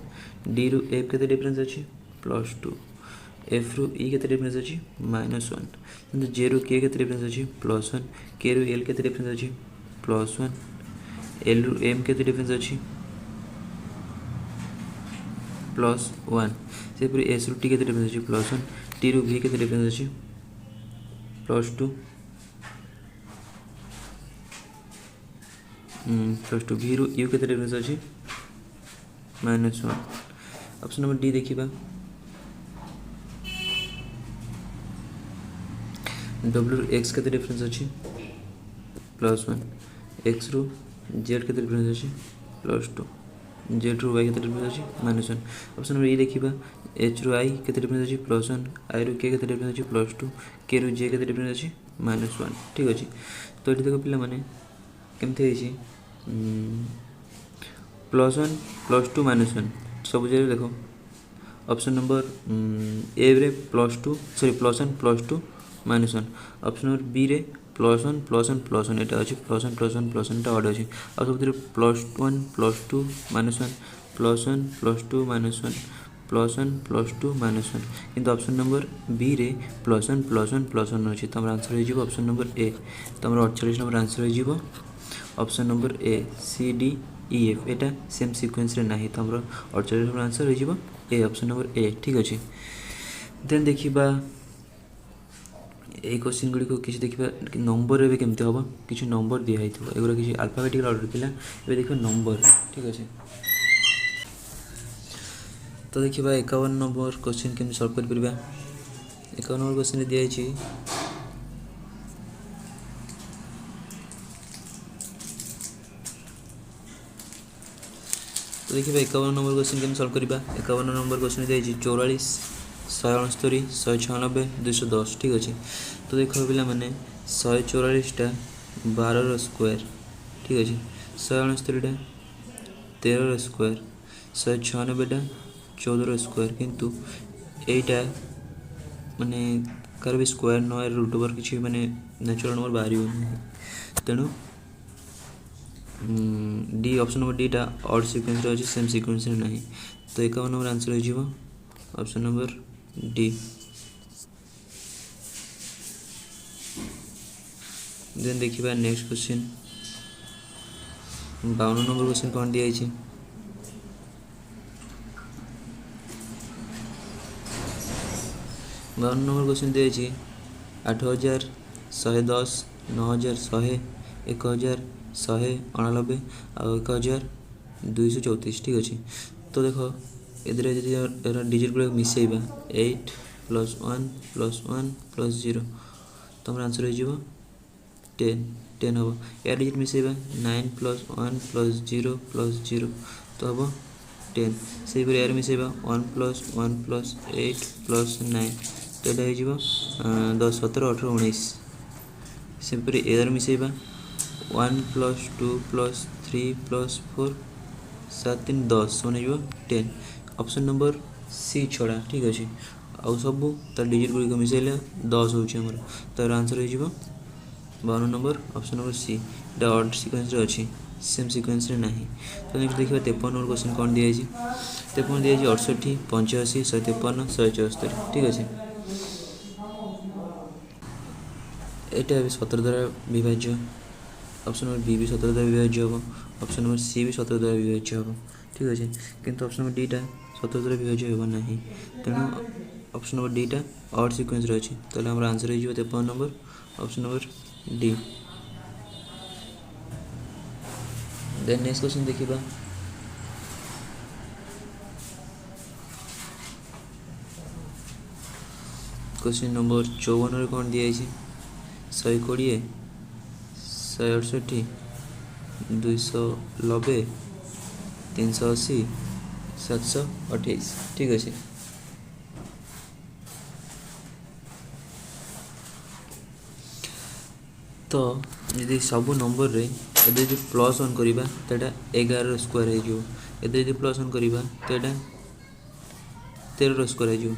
S2: डी रु एफ के डिफरेन्स अच्छी +2 एफ रु ई के डिफरेन्स अच्छी -1 जे रु के डिफरेन्स अच्छी +1 के रु एल के डिफरेन्स अच्छी +1 एल रु एम के डिफरेन्स अच्छी +1 सेपरी एस रु टी के डिफरेन्स अच्छी +1 टी रु भी के डिफरेन्स अच्छी +2 +2 भी रु यू के डिफरेन्स अच्छी -1 ऑप्शन नंबर डी देखिए डब्ल्यू एक्स के डिफरेन्स अच्छी +1 एक्स रु जेड के डिफरेन्स अच्छी +2 जेड रु वाई के डिफरेन्स अच्छी -1 ऑप्शन नंबर ए देखिए एच रु आई के डिफरेन्स अच्छी +1 आई रु के डिफरेन्स अच्छी +2 के रु जे के डिफरेन्स अच्छी -1 ठीक अच्छे तो ये देख पे केमती +1 +2 -1 सब जगह देख ऑप्शन नंबर ए रे +2 सॉरी +1 +2 -1 ऑप्शन नंबर बी रे +1 +1 +1 यहाँ अच्छी +1 +1 +1 ऑड अच्छी आ सब +1 +2 -1 +1 +2 -1 +1 + 2 -1 किंतु ऑप्शन नंबर बी रे +1 अच्छी तो आंसर हो ऑप्शन नंबर ए तो 48 नंबर आंसर हो option number A C D E F एटा सेम सिक्वेन्स रे नाही तो 48 नंबर आंसर हो ए ऑप्शन नंबर ए ठीक अच्छे देन देखा ये क्वेश्चन गुड़ी किसी देखा नंबर भी केमती हम किसी नंबर दिखाई एगुरा किसी अल्फाबेटिकल ऑर्डर थिला ए देखिए नंबर ठीक अच्छे तो देखा 51 नंबर क्वेश्चन केमती सॉल्व कर परिबा 51 नंबर क्वेश्चन दिखाई तो देखिए 51 नंबर क्वेश्चन केमती सॉल्व करबा 51 नंबर क्वेश्चन दिखाई 44 169 196 210 ठीक अच्छे तो देखो पिला माने 144टा 12 स्क्वायर ठीक अच्छे 169टा 13 स्क्वायर 196टा 14 स्क्वायर किंतु एटा माने कार भी स्क्वायर न रूट ओवर किसी माने नेचुरल नंबर बाहर तेणु डी ऑप्शन नंबर डी टा ऑड सीक्वेंस रे अछि सेम सीक्वेंस रे नहीं तो 51 नंबर आंसर हो ऑप्शन नंबर डी देन देखिबा नेक्स्ट क्वेश्चन 52 नंबर क्वेश्चन कौन दिया है 52 नंबर क्वेश्चन दिया है 8110 9100 1189 और 1234 ठीक अच्छे तो देखो इधर डिजिट गुड़ा मिसेबा 8 + 1 + 1 + 0 तो हमारा आंसर हो 10 हम यार डिजिट मिसेबा 9 + 1 + 0 + 0 तो हम 10 से यार मिसेबा 1 + 1 + 8 + 9 तो यहाँ हो 10 17 18 19 सेपरी यार मिसेबा 1 + 2 + 3 + 4 7 3 10 मन हो 10 ऑप्शन नंबर सी छड़ा ठीक अच्छे आउ सब तार डिजिट गुड़िक मिसेले 10 होमर तार आंसर हो 52 नंबर ऑप्शन नंबर सी एटा ऑड सीक्वेंस रे अच्छी सेम सीक्वेंस रे नहीं तो नेक्स्ट देखिए 53 नंबर क्वेश्चन कौन दिया है 53 दिया है 68 85 153 174 ठीक अच्छे यहाँ भी 17 द्वारा विभाज्य ऑप्शन नंबर बी भी 17 द्वारा विभाज्य हम ऑप्शन नंबर सी भी 17 द्वारा विभाज्य हम ठीक अच्छे किंतु ऑप्शन नंबर डी टा 17 द्वारा विभाज्य हो ना तेणु ऑप्शन नंबर डी टा ऑड सीक्वेंस रे अच्छी तो हमारा आंसर हो 53 number option number D then next question देखिबा क्वेश्चन नंबर 54 रे कौन दिया है 120 168 290 380 728 ठीक अच्छे तो यदि सब नंबर रे यदि जो +1 करवा तो 11 स्क्वायर हो यदि +1 करवा तो 13 स्क्वायर हो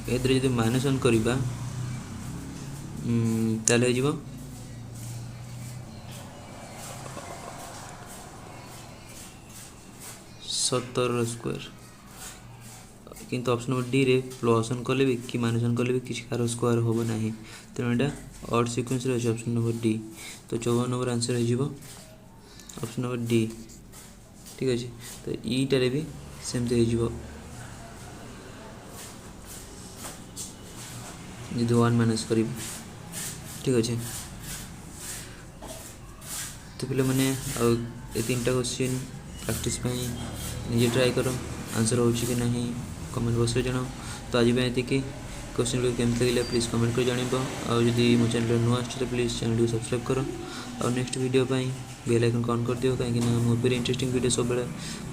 S2: यदि -1 करवा ताले हो 17 स्क्वायर किंतु ऑप्शन नंबर डी रे +1 कले भी कि -1 कले भी किसी कार स्क्वायर हम ना तेणु यहाँ ऑड सीक्वेंस रे अच्छे ऑप्शन नंबर डी तो 54 नंबर आंसर हो ऑप्शन नंबर डी ठीक अच्छे तो ईटारे भी सेमती हो जी 1 माइनस कर ठीक अच्छे तो पे मैंने ये 3टा क्वेश्चन प्रैक्टिस निजे ट्राई कर आंसर हो कि नहीं कमेंट बॉक्स में जनाओ तो आज ये क्वेश्चन गुड केमती लगे प्लीज कमेंट कर जानब आदि मो चैनल नुआ तो प्लीज चैनल को सब्सक्राइब कर और next video bell icon on कर दियो कहीं मोर पर इंटरेस्टिंग वीडियो सब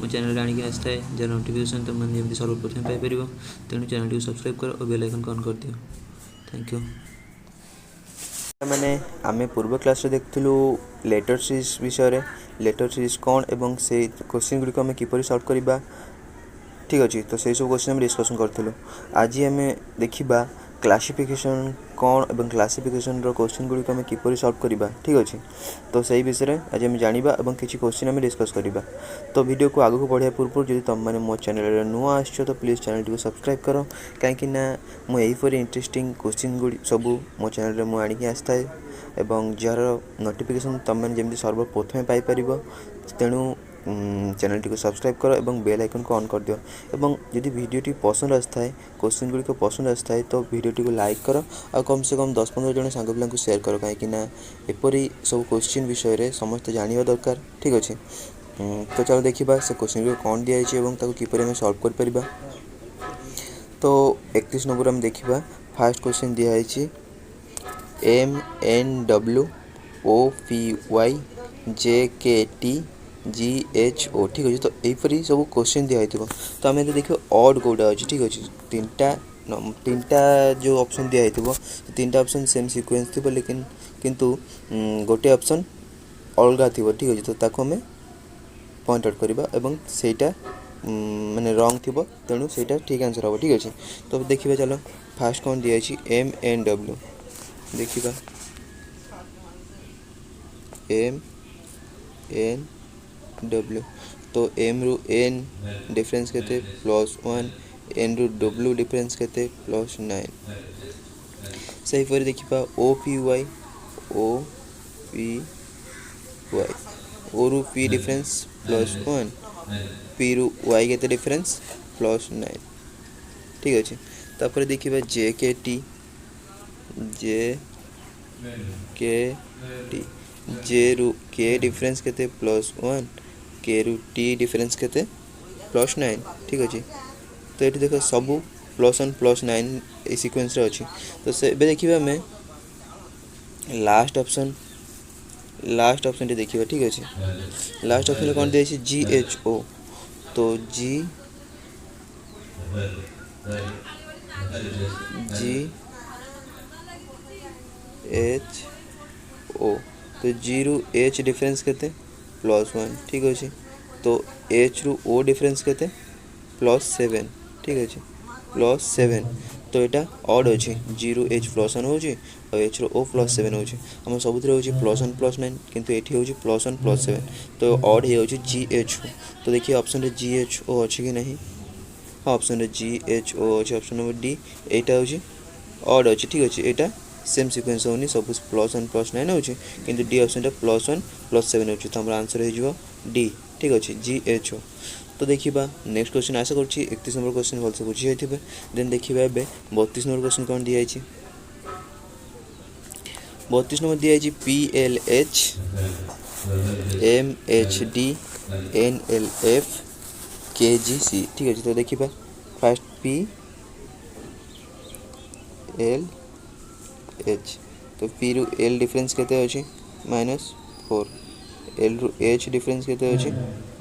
S2: मो चैनल आनिक आसए जार नोटिफिकेशन तुम जमी सर्वप्रथम पाइपर तेणु चैनल को सब्सक्राइब कर और बेल आइकन ऑन कर दियो थैंक यू
S1: मैंने आम पूर्व क्लास रे देखुलु लेटर सीरीज विषय लेटर सीरीज कौन एवं से क्वेश्चन गुड़िक आम किपर सॉल्व करवा ठीक अच्छे तो से सब क्वेश्चन डिस्कसन करूँ आज आम देखा क्लासिफिकेशन कौन एवं क्लासिफिकेशन क्वेश्चन गुड़िक आम किपर सल्व करवा ठीक अच्छे। तो सही विषय में आज आम जाना और किसी क्वेश्चन आम डिस्कस करवा। तो वीडियो को आगू बढ़िया पूर्व जब तुम मैंने मो चैनल नुआ आस तो प्लीज चैनल को सब्सक्राइब कर कहीं मुझे इंटरेस्टिंग क्वेश्चन गुड़ी सब मो चैनल में आणिकी आसए एवं जार नोटिफिकेशन तुम मैंने जमी सर्वप्रथमे पाइपर। तेणु चैनल टी को सब्सक्राइब कर और बेल आइकन को ऑन कर दियो एवं यदि वीडियोटी पसंद आसता है क्वेश्चन गुड़िक पसंद आसता है तो वीडियोटी को लाइक कर और कम से कम 10-15 जन सांग पिला शेयर कर कहीं एपरी सब क्वेश्चन विषय में समस्त जाना दरकार ठीक अच्छे। तो चलो देखा से क्वेश्चन गुड़िक कौन दिखाई किपर आम सल्व कर। तो 31 नंबर आम देखा फास्ट क्वेश्चन दिखाई MNWOPY JKT GHO ठीक अच्छे। तो यहीपरी सब क्वेश्चन दिखाई तो आम देखिए ऑड कौटा अच्छे ठीक अच्छे। तीनटा जो ऑप्शन दिखाई तीनटा ऑप्शन सेम सीक्वेंस थी लेकिन किंतु गोटे ऑप्शन अलग थी ठीक अच्छे। तो ताको आम पॉइंट आउट करवा एवं सेटा माने रॉन्ग थी तेणु सेटा ठीक आंसर हम ठीक अच्छे। तो देखिए चलो फास्ट कौन दिखाई MNW देखिए MNW तो M रु N डिफरेंस केते +1 N रु W डिफरेंस केते +9 सही पर देखिए OPY O रु P डिफरेंस +1 P रु Y केते डिफरेंस +9 ठीक अच्छे। तापर देखिए JKT J रु K डिफरेंस केते +1 K रु T डिफरेंस केते +9 ठीक अच्छे। तो ये देख सब +1 +9 ये सीक्वेंस अच्छी। तो से देखिए आम लास्ट ऑप्शन देखिए ठीक अच्छे। लास्ट ऑप्शन कौन दिखाई GHO तो GHO तो G रु H डिफरेंस केते +1 ठीक अच्छे। तो H रु O डिफरेंस केते +7 ठीक अच्छे +7 तो यहाँ ऑड अच्छे G रु H +1 हो H रु O +7 हो सब +1 +9 किंतु ये हूँ +1 +7 तो ऑड हो GHO। तो देखिए ऑप्शन रे GHO अच्छे कि नहीं हाँ ऑप्शन रे GHO अच्छे ऑप्शन नंबर डी यहाँ हूँ ऑड अच्छे ठीक अच्छे। यहाँ सेम सीक्वेंस होनी सब +1 +9 हो कि डी ऑप्शन +1 +7 हो तो हमारा आंसर हो डी ठीक अच्छे GHO। तो देखा नेक्स्ट क्वेश्चन आशा कर 31 नंबर क्वेश्चन भलसे बुझी जाइए। देन देखा ए 32 नंबर क्वेश्चन कौन दिखाई 32 नंबर दिखाई PLH MHD NLF KGC ठीक अच्छे। तो देखा फास्ट PLH तो P रु L डिफरेंस केते अछि -4 L रु H डिफरेंस केते अछि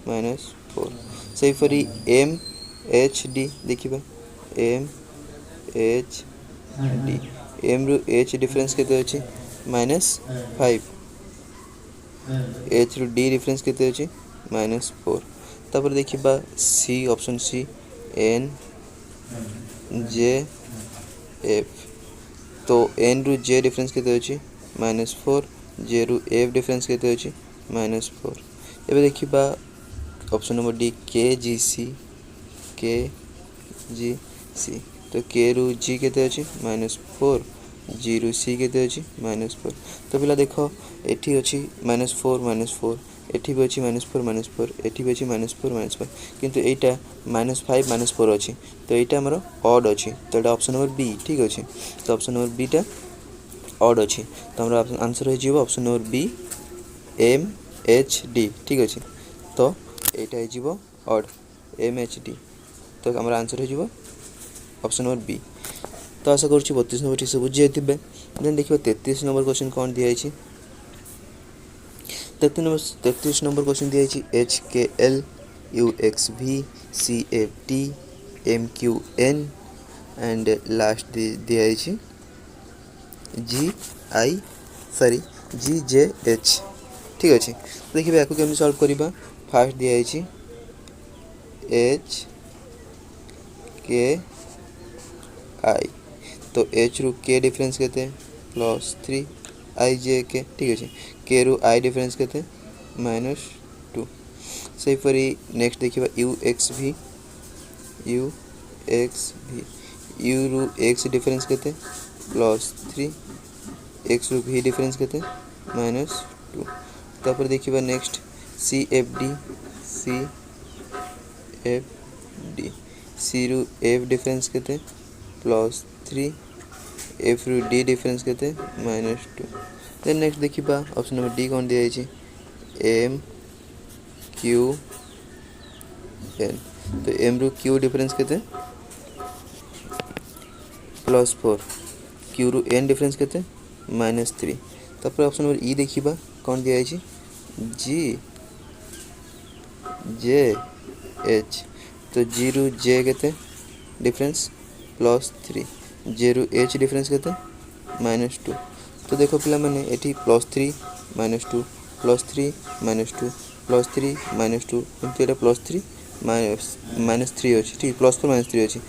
S1: -4 सही परी MHD देखिबा MHD M रु H डिफरेंस केते अछि -5 H रु D डिफरेंस केते अछि -4 तापर देखिबा C option C N J F तो N रु J डिफरेंस केते अछि -4 J रु F डिफरेंस केते अछि -4 एबे देखिबा ऑप्शन नंबर डी KGC तो K रु G केते अछि -4 G रु C केते अछि -4 तो पिला देखो एठी अछि -4 एठी भी अछि -4 एठी भी अछि -4 किंतु एटा -5 -4 अछि तो एटा हमर ऑड अछि तो एटा ऑप्शन नंबर बी ठीक अछि। तो ऑप्शन नंबर बी टा ऑड अछि तो हमरा आंसर हो जीवो ऑप्शन नंबर बी MHD ठीक अछि। तो एटा हो जीवो ऑड MHD तो हमरा आंसर हो जीवो ऑप्शन नंबर बी। तो आशा करूँ 32 नंबर ठीक से बुझी जाइए। देन देखिए 33 नंबर क्वेश्चन कौन दिखाई 33 नंबर क्वेश्चन दिखाई HKL UXV CFT MQN and last दिखाई GJH ठीक अच्छे। तो देखिए या केमी सल्व करवा फास्ट दिखाई HKI तो एच रु के डिफरेन्स केते +3 आई जे के ठीक अच्छे के रु आई डिफरेन्स केते -2 सेहीपरी नेक्स्ट देखा यू एक्स भी यू रु एक्स डिफरेन्स केते +3 एक्स रु भी डिफरेन्स केते -2 तापर देखा next C F D C रु एफ डिफरेन्स केते +3 एफ रु डी डिफरेन्स केते -2 देन नेक्स्ट देखा ऑप्शन नंबर डी कौन दिया एम क्यू एन तो एम रु क्यू डिफरेन्स केते +4 क्यू रु एन डिफरेन्स केते -3 तापर ऑप्शन नंबर ई देखा कौन दिया जी जे एच तो जी रु जे केते डिफरेन्स +3 जे रु एच डिफरेन्स केते -2 तो देखो पिला माने एठी +3 -2 +3 -2 +3 -2 एमती एटा +3 -3 अच्छी ठीक +4 -3 अच्छी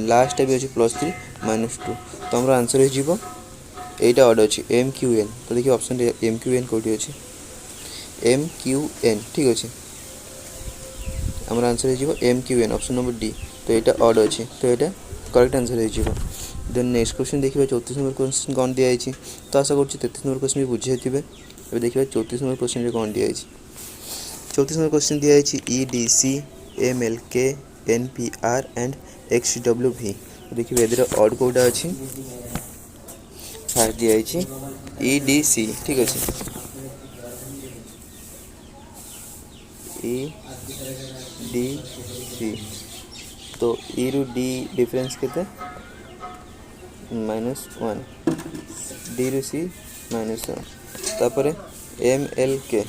S1: लास्ट भी अच्छी +3 -2 तो हमारा आंसर हो जीवो एटा ऑर्डर अच्छी एम क्यू एन तो देखिए ऑप्शन एम क्यू एन कौटी अच्छी एम क्यू एन ठीक अच्छे हमारा आंसर हो जीवो M Q N option number D तो यहाँ ऑड अच्छे तो यहाँ करेक्ट आंसर हो देन नेक्स्ट क्वेश्चन देखिए 34 नंबर क्वेश्चन कौन दिखाई तो आशा करुँच 33 नंबर क्वेश्चन भी बुझे थे अब देखिए 34 नंबर क्वेश्चन कौन दिखाई 34 नंबर क्वेश्चन दिखाई E D C M L K N P R and X W भी देखिए एदर ऑड कौटा अच्छी फास्ट दिखाई ई डी सी ठीक अच्छे ई डी सी तो ई रु डी डिफरेन्स केते -1 डी रु सी -1 तापर एम एल के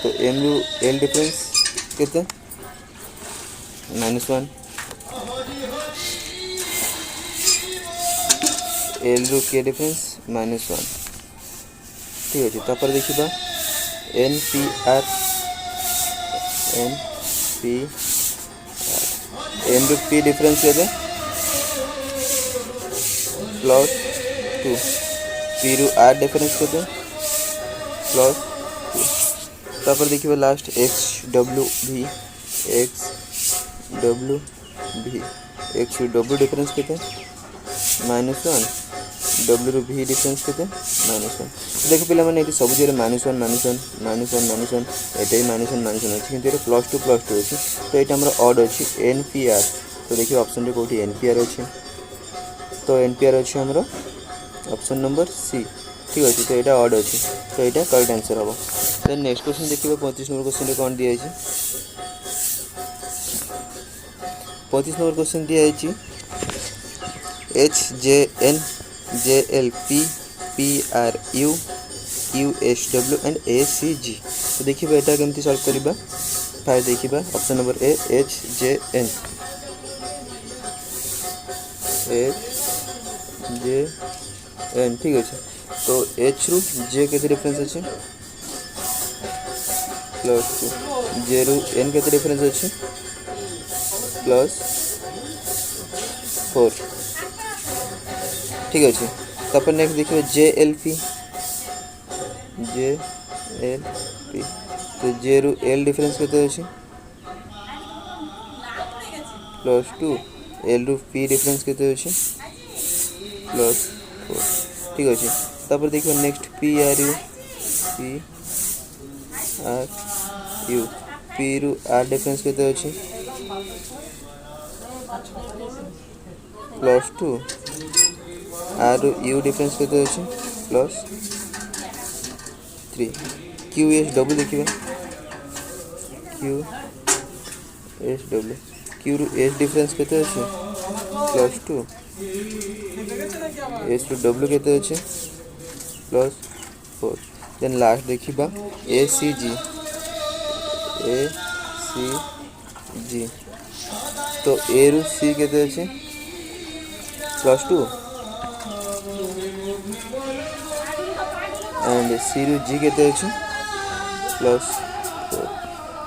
S1: तो एम रु एल डिफरेन्स केते -1 एल रु के डिफरेन्स -1 ठीक अच्छे तापर देखा एन पी आर एम रु पी डिफरेन्स के +2 पी रु आर डिफरेन्स के +2 तापर देखिए लास्ट एक्स डब्ल्यू भी एक्स डब्ल्यू डिफरेन्स के -1 डब्ल्यू रु भी डिफरेन्स के -1 देख पे ये सब जगह -1 -1 -1 ये -1 अच्छी कि +2 अच्छी तो ये हमारा ऑड अच्छी एन पी आर तो देखिए ऑप्शन कौटी एन पी आर अच्छे तो एन पी आर अच्छे हमारा ऑप्शन नंबर सी ठीक अच्छे तो यहाँ ऑड अच्छे तो यहाँ करेक्ट आंसर हम देन नेक्स्ट क्वेश्चन देखिए 35 नंबर क्वेश्चन कौन दिखाई 35 नंबर क्वेश्चन दिखाई H J N J L P P R U U S W and A C G तो देखिए यहाँ केमती सॉल्व करवा फाइव देखा option number A H J N ठीक अच्छे तो एच रु जे के डिफरेन्स अच्छे +2 जे रु एन के डिफरेन्स अच्छे +4 ठीक अच्छे तापर नेक्स्ट देखिए जे एल पी तो जे रु एल डिफरेन्स केते अच्छे +2 एल रु पी डिफरेन्स केते अच्छे +4 ठीक अच्छे तापर देखिए next P R U P रु आर डिफरेन्स केते अच्छे +2 आर यू डिफरेन्स केते अच्छे +3 क्यू एस डब्ल्यू देखिए क्यू रु एस डिफरेन्स केते अच्छे +2 एस रु डब्ल्यू केते अच्छे +4 देन लास्ट देखिबा ए सी जी तो ए रु सी केते अच्छे +2 एंड सी रु जी केते अच्छे प्लस 4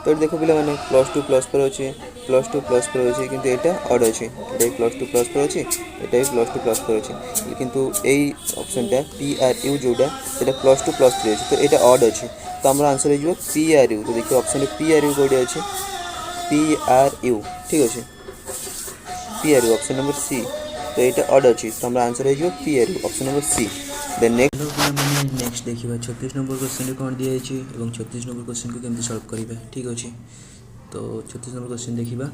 S1: तो देख पे मैंने +2 +4 अच्छे +2 +4 अच्छे किंतु एटा ऑड अच्छे एटा +2 +4 अच्छे एटा +2 +4 अच्छे किंतु यही ऑप्शनटा PRU जोटा एटा +2 +3 अच्छे तो एटा ऑड अच्छे तो आम आंसर हो PRU तो देखिए ऑप्शन PRU कौटे अच्छे PRU ठीक अच्छे PRU ऑप्शन नंबर सी तो यहाँ ऑड अच्छी तो हमारा आंसर हो PRU option number C then
S2: next देखा 36 नंबर क्वेश्चन कौन दिखाई 36 नंबर क्वेश्चन को केमती सल्व करवा ठीक अच्छे तो 36 नंबर क्वेश्चन देखा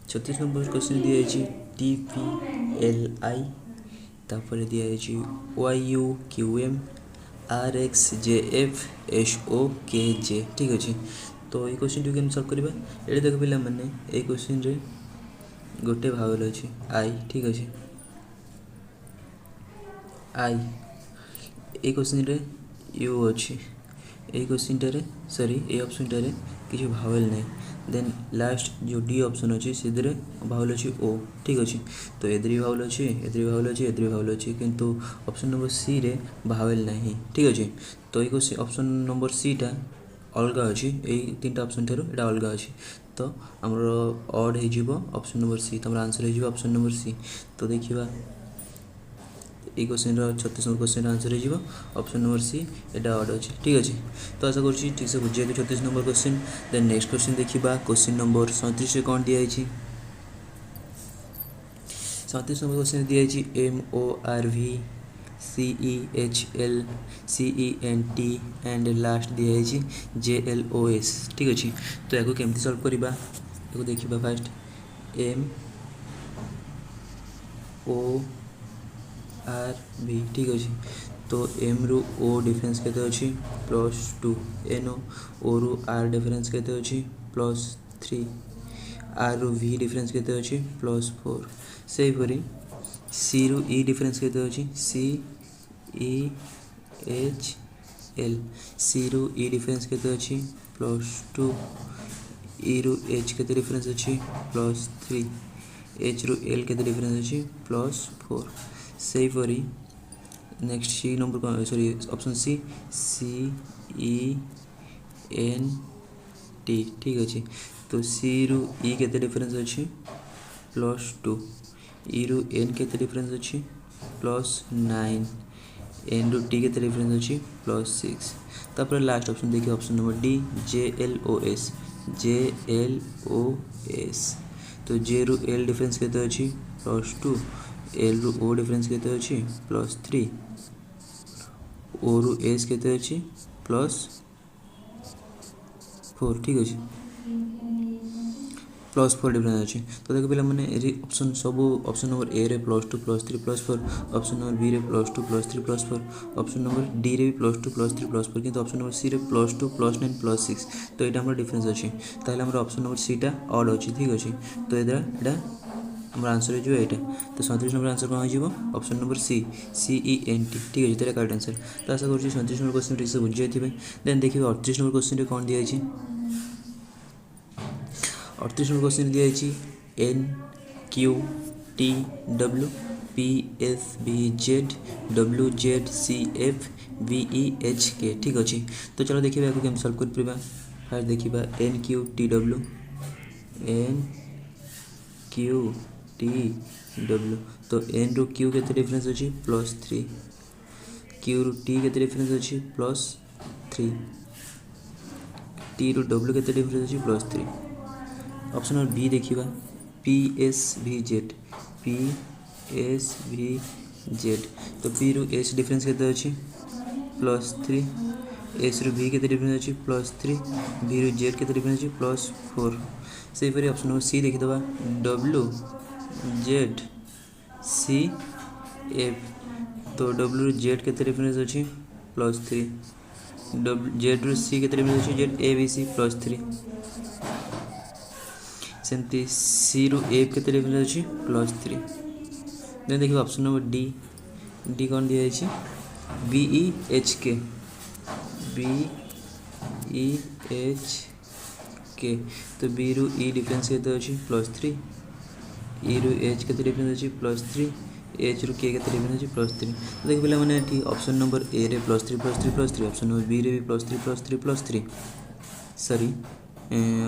S2: 36 नंबर क्वेश्चन दिखाई TPLI तापर दिखाई YUQM RXJF SOKJ ठीक अच्छे तो ये क्वेश्चन टी केमती सल्व करवा ये देख पे मैंने ये क्वेश्चन रे गोटे भावल अच्छे आई ठीक अच्छे आई ये क्वेश्चन रे यू अच्छी ये क्वेश्चन टारे सॉरी ये ऑप्शन टारे किसी भावल नहीं देन लास्ट जो डी ऑप्शन अच्छी से भावल अच्छी ओ ठीक अच्छे तो एदरी भावल अच्छी एदरी भावल अच्छी एदरी भावल अच्छी किंतु ऑप्शन नंबर सी रे भावल नहीं ठीक अच्छे तो ये क्वेश्चन ऑप्शन नंबर सी टा अलग अच्छी यही 3टा ऑप्शन ठार यहाँ अलग अच्छी तो आमर ऑड हो ऑप्शन नंबर सी तो आंसर हो ऑप्शन नंबर सी तो देखा ये क्वेश्चन 36 नंबर क्वेश्चन आंसर हो ऑप्शन नंबर सी एटा ऑड अच्छे ठीक अच्छे तो आशा करुँच ठीक से बुझे 36 number question then next question देखा क्वेश्चन नंबर 37 कौन दिखाई 37 नंबर क्वेश्चन दिखाई MORV CEHL CENT and last दिखाई JLOS ठीक अच्छे तो या केमती सल्व करवा या देखा फास्ट MORV ठीक अच्छे तो एम रु ओ डिफरेन्स केते अच्छी +2 एन ओ रु आर डिफरेन्स केते अच्छी +3 आर रु V डिफरेन्स केते अच्छी +4 से परी सी रु ई डिफरेन्स केते अच्छी CEHL सी रु ई डिफरेन्स केते अच्छी +2 ई रु H केते डिफरेन्स अच्छी +3 H रु L केते डिफरेन्स अच्छी +4 से परी next C number sorry option C CENT ठीक अच्छे तो सी रु ई केते डिफरेन्स अच्छी +2 ई रु एन केते डिफरेन्स अच्छी +9 एन रु टी केते डिफरेन्स अच्छी +6 तापर लास्ट ऑप्शन देखिए ऑप्शन नंबर डी JLOS तो जे रु एल डिफरेन्स केते अच्छी +2 एल रु ओ डिफरेन्स केते अच्छी +3 ओ रु एस केते अच्छी +4 ठीक अच्छे +4 डिफरेन्स अच्छी तो देखो पे मैंने ऑप्शन सब ऑप्शन नंबर ए रे +2 +3 +4 ऑप्शन नंबर बी रे +2 +3 +4 ऑप्शन नंबर डी रे भी +2 +3 +4 किंतु ऑप्शन नंबर सी रे +2 +9 +6 तो यहाँ हमारा डिफरेन्स अच्छी ताहले हमारा ऑप्शन नंबर सी टा ऑड अच्छी ठीक अच्छे तो यहाँ हमारा आंसर हो यहाँ तो 37 नंबर आंसर कौन हो ऑप्शन नंबर सी CENT ठीक है तो करेक्ट आंसर तो आशा करुँच 37 नंबर क्वेश्चन ठीक से बुझे देन देखिए 38 नंबर क्वेश्चन कौन दिखाई 38 नंबर क्वेश्चन दिखाई NQTW PSBZ WZCF VEHK ठीक अच्छे तो चलो देखिए केम सल्व कर फास्ट देखा NQTW तो एन रु क्यू के डिफरेन्स अच्छी +3 क्यू रु टी के डिफरेन्स अच्छी +3 टी रु डब्ल्यू के डिफरेन्स अच्छी +3 ऑप्शन नंबर बी देखा PSVZ तो पी रु एस डिफरेन्स के अच्छी +3 एस रु भी के डिफरेन्स अच्छी +3 बी रु जेड के डिफरेन्स अच्छी +4 से ऑप्शन नंबर सी देखीदे WZCF तो डब्ल्यू रु जेड के डिफरेन्स अच्छी +3 जेड रु सी के डिफरेन्स अच्छी ZABC +3 सेमती सी रु एफ के डिफरेन्स अच्छी +3 देन देखिए ऑप्शन नंबर डी कौन दिखाई VEHK तो बी रु ई डिफरेन्स के अच्छी +3 ई रु एच के डिफरेन्स अच्छी +3 एच रु के केते डिफरेंस अछि +3 देख पिला माने एठी ऑप्शन नंबर ए रे +3 ऑप्शन नंबर बी रे भी +3 सॉरी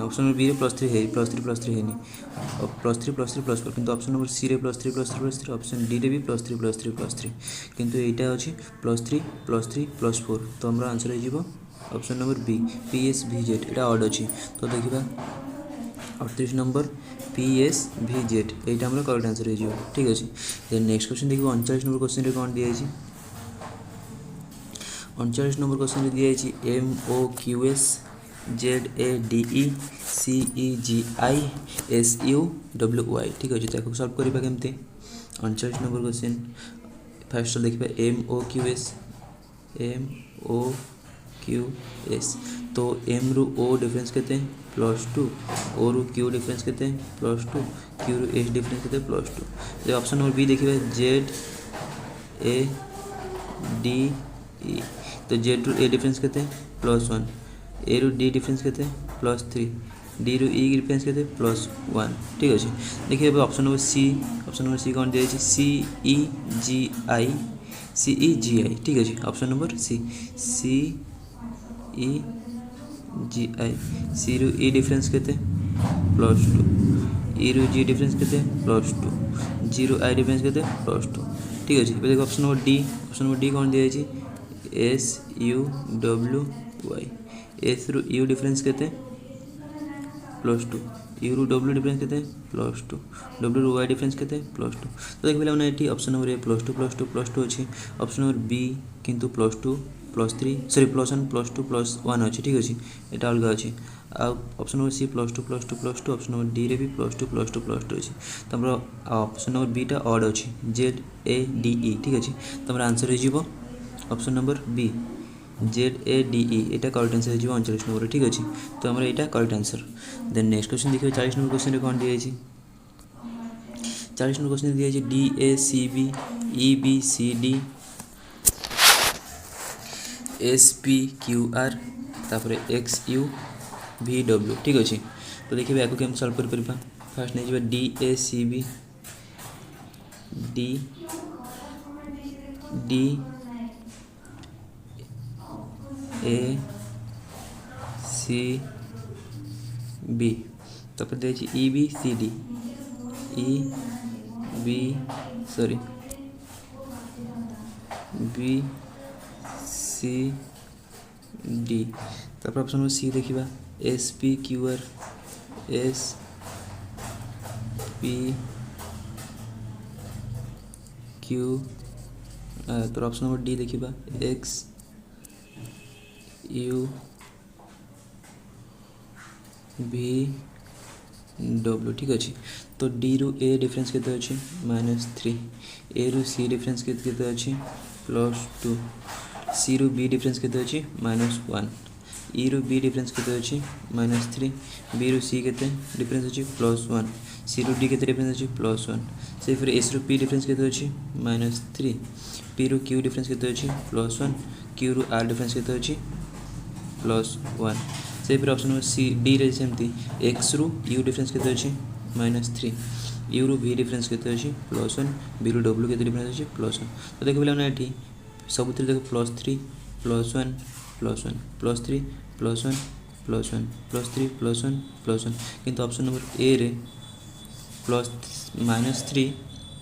S2: ऑप्शन नंबर बी रे +3 है +3 है +3 किंतु ऑप्शन नंबर सी रे +3 ऑप्शन डी रे भी +3 किंतु एटा अछि +3 तो हमरा आंसर हो ऑप्शन नंबर बी PSVZ एटा ऑड अछि तो देखिबा 38 नंबर PSVZ एटा हमरा करेक्ट आंसर हो ठीक अछि देन नेक्स्ट क्वेश्चन देखिबा 39 नंबर क्वेश्चन रे कोन दिया अछि 39 नंबर क्वेश्चन रे दिया अछि MOQS ZADE CEGI SUWY ठीक अछि ताको सॉल्व करिबा केमते 39 नंबर क्वेश्चन फर्स्ट देखिबा MOQS तो M रु O डिफरेंस केते +2 O रु Q डिफरेंस केते +2 Q रु S डिफरेंस केते +2 जे ऑप्शन नंबर बी देखिबा ZADE तो Z रु A डिफरेंस केते +1 A रु D डिफरेंस केते +3 D रु E डिफरेंस केते +1 ठीक अछि देखिए ऑप्शन नंबर सी कोन दिया अछि CEGI ठीक अछि ऑप्शन नंबर CEGI C रु E डिफरेंस केते +2 E रु G डिफरेंस केते +2 G रु I डिफरेंस केते +2 ठीक अछि देखो ऑप्शन नंबर डी कोन दिया अछि SUWY S रु U डिफरेंस केते +2 U रु W डिफरेंस केते +2 W रु Y डिफरेंस केते +2 तो देख पिला माने एठी ऑप्शन नंबर ए +2 अछि ऑप्शन नंबर बी किंतु +2 +3 सॉरी +1 +2 +1 अछि ठीक अछि एटा अलगा अछि आ option number C +2 option number D रे भी +2 अछि त हमरा ऑप्शन नंबर बी टा ऑड अछि ZADE ठीक अछि त हमरा आंसर हो जिवो ऑप्शन नंबर बी ZADE एटा करेक्ट आंसर हो जिवो 39 नंबर ठीक अछि तो हमरा एटा correct answer then next question देखियो 40 नंबर क्वेश्चन रे कोन दिया अछि 40 नंबर क्वेश्चन दिया अछि DACB EBCD SPQR तापर XUVW ठीक अछि तो देखिए याको केम सॉल्व कर परबा फर्स्ट नै जिबा DACB DACB तापर दे अछि EBCD BCD तापर ऑप्शन नंबर सी देखिबा SPQR तो ऑप्शन नंबर डी देखिबा XUVW ठीक अछि तो डी रु ए डिफरेंस केते अछि -3 ए रु सी डिफरेंस केते अछि +2 सी रु बी डिफरेंस केते अछि -1 ई रु बी डिफरेंस केते अछि -3 बी रु सी केते डिफरेंस अछि +1 सी रु डी केते डिफरेंस अछि +1 से फिर एस रु पी डिफरेंस केते अछि -3 पी रु क्यू डिफरेंस केते अछि +1 क्यू रु आर डिफरेंस केते अछि +1 से फिर ऑप्शन नंबर सी डी रे सेमती एक्स रु यू डिफरेंस केते अछि -3 यू रु भी डिफरेंस केते अछि +1 बी रु डब्ल्यू केते डिफरेंस अछि +1 तो देखिबा ना एठी सबुतिर देखो +3 +1 +1 +3 +1 +1 +3 +1 +1 किंतु ऑप्शन नंबर ए रे -3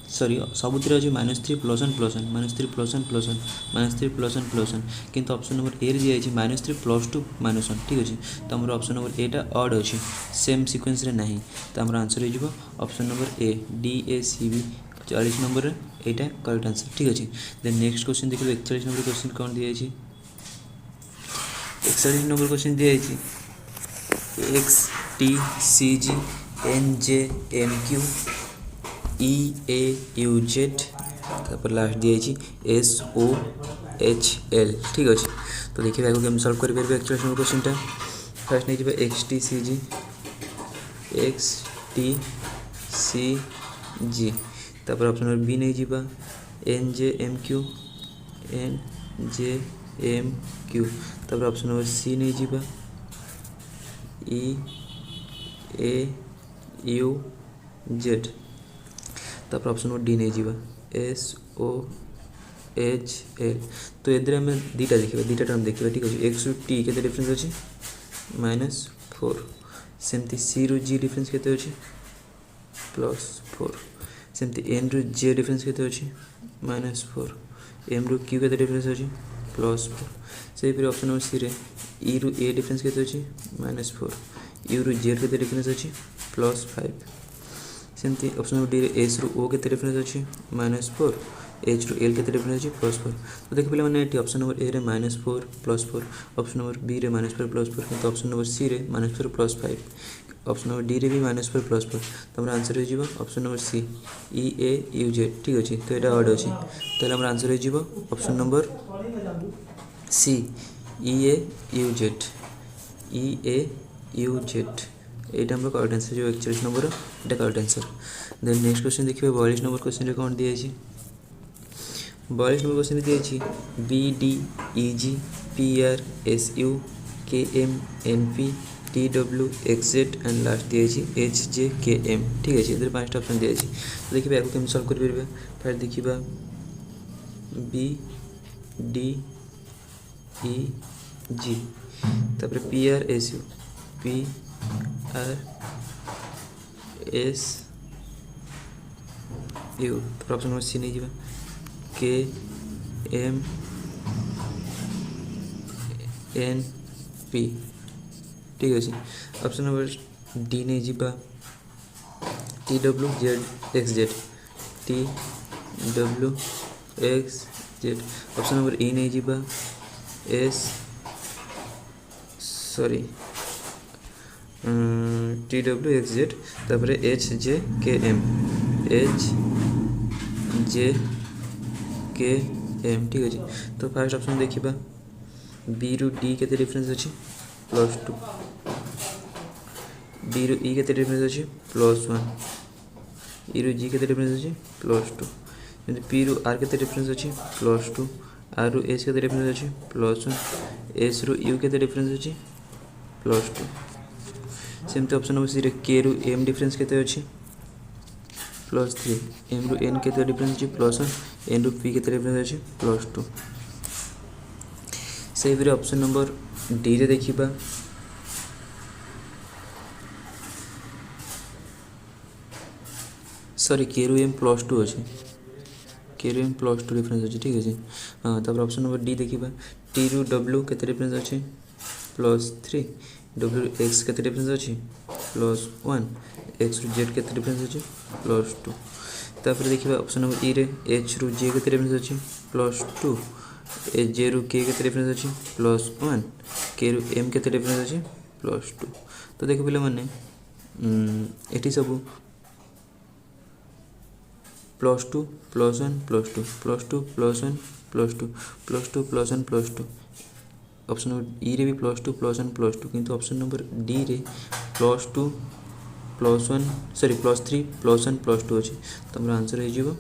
S2: सॉरी सबुतिर अछि -3 +1 +1 -3 +1 +1 -3 +1 +1 किंतु ऑप्शन नंबर ए रे दिया अछि -3 +2 -1 ठीक अछि तो हमर ऑप्शन नंबर ए टा ऑड अछि सेम सीक्वेंस रे नाही तो हमर आंसर हो जिवो option number A DACB 40 number एटा करेक्ट आंसर ठीक अछि देन नेक्स्ट क्वेश्चन देखिबो 41 नंबर क्वेश्चन कोन दिया अछि 41 नंबर क्वेश्चन दिया अछि XTCG NJMQ EAUZ तापर लास्ट दिया अछि SOHL ठीक अछि तो देखिए आगो केम सॉल्व कर परबे 41 नंबर क्वेश्चन टा फर्स्ट नै जिबा XTCG तापर ऑप्शन नंबर बी नै जिबा NJMQ तापर ऑप्शन नंबर सी नै जिबा EAUZ तापर ऑप्शन नंबर डी नै जिबा SOHL तो एदरे आम दीटा देखा दीटा टर्म देखा ठीक अच्छे एक्स रु टी के डिफरेन्स अच्छे -4 सेमती सी रु जी डिफरेन्स केते अच्छे +4 सेमती एन रु जे डिफरेन्स केते अच्छे -4 एम रु क्यू केते डिफरेन्स अच्छे +4 से ऑप्शन नंबर सी रे ई रु ए डिफरेन्स केते अच्छे -4 यू रु जेड केते डिफरेन्स अच्छे +5 सेमती ऑप्शन नंबर डी रे एस रु ओ केते डिफरेन्स अच्छे -4 एच रु एल केते डिफरेन्स अच्छे +4 तो देख पे मैंने ऑप्शन नंबर ए रे -4 +4 ऑप्शन नंबर बी रे -4 +4 किंतु ऑप्शन नंबर सी रे -4 +5 ऑप्शन नंबर डी रे भी -4 +4 तो हमारा आंसर हो option number C E A U Z ठीक अच्छे तो यहाँ ऑड अच्छे तो हमारा आंसर हो option number C E A U Z E A U Z এইটা আমরা করেক্ট आंसर जो 41 नंबर এটা correct answer then next question देखिए 42 नंबर क्वेश्चन रे कोन दिया छी 42 नंबर क्वेश्चन दिया छी B D E G P R S U K M N P T W X Z and last दिया छी एच जे के एम ठीक है इधर पांचटा ऑप्शन दिया छी तो देखिए याको केम सॉल्व कर परबे फिर देखिबा बी डी ई जी तापर P R S U P R S you तो ऑप्शन नंबर सी नहीं जीवा के एम एन पी ठीक अच्छे ऑप्शन नंबर डी नहीं जीवा T W Z X Z T W X Z option number E नहीं जीवा S sorry T W X Z तापर H J K M H J K M ठीक अच्छे तो फास्ट ऑप्शन देखा B रु डी के डिफरेन्स अच्छे +2 डी रु ई के डिफरेन्स अच्छे +1 ई रु जी के डिफरेन्स अच्छे +2 पी रु आर के डिफरेन्स अच्छे +2 आर रु एस के डिफरेन्स अच्छे +1 एस रु यू के डिफरेन्स अच्छे +2 सेमती ऑप्शन नंबर सी रे के रु एम डिफरेन्स केते अच्छे +3 एम रु एन केते डिफरेन्स अच्छे +1 एन रु पी केते डिफरेन्स अच्छे +2 से फिर ऑप्शन नंबर डी रे देखिबा सॉरी के रु एम +2 अच्छे के रु एम +2 डिफरेन्स अच्छे ठीक अच्छे हाँ तापर ऑप्शन नंबर डी देखिबा टी रु डब्ल्यू केते डिफरेन्स अच्छे +3 डब्ल्यू एक्स के डिफरेन्स अच्छे +1 एक्स रु जेड के डिफरेन्स अच्छे +2 तापर देखिए ऑप्शन नंबर ई रे एच रु जे के डिफरेन्स अच्छे +2 एच जे रु के डिफरेन्स अच्छे +1 के रु एम के डिफरेन्स अच्छे +2 तो देख पे मैंने ये सब +2 +1 +2 +2 +1 +2 +2 +1 +2 ऑप्शन नंबर ई रे भी +2 +1 +2 किंतु ऑप्शन नंबर डी रे +2 +1 सॉरी +3 +1 +2 अच्छे तो हमारा आंसर हो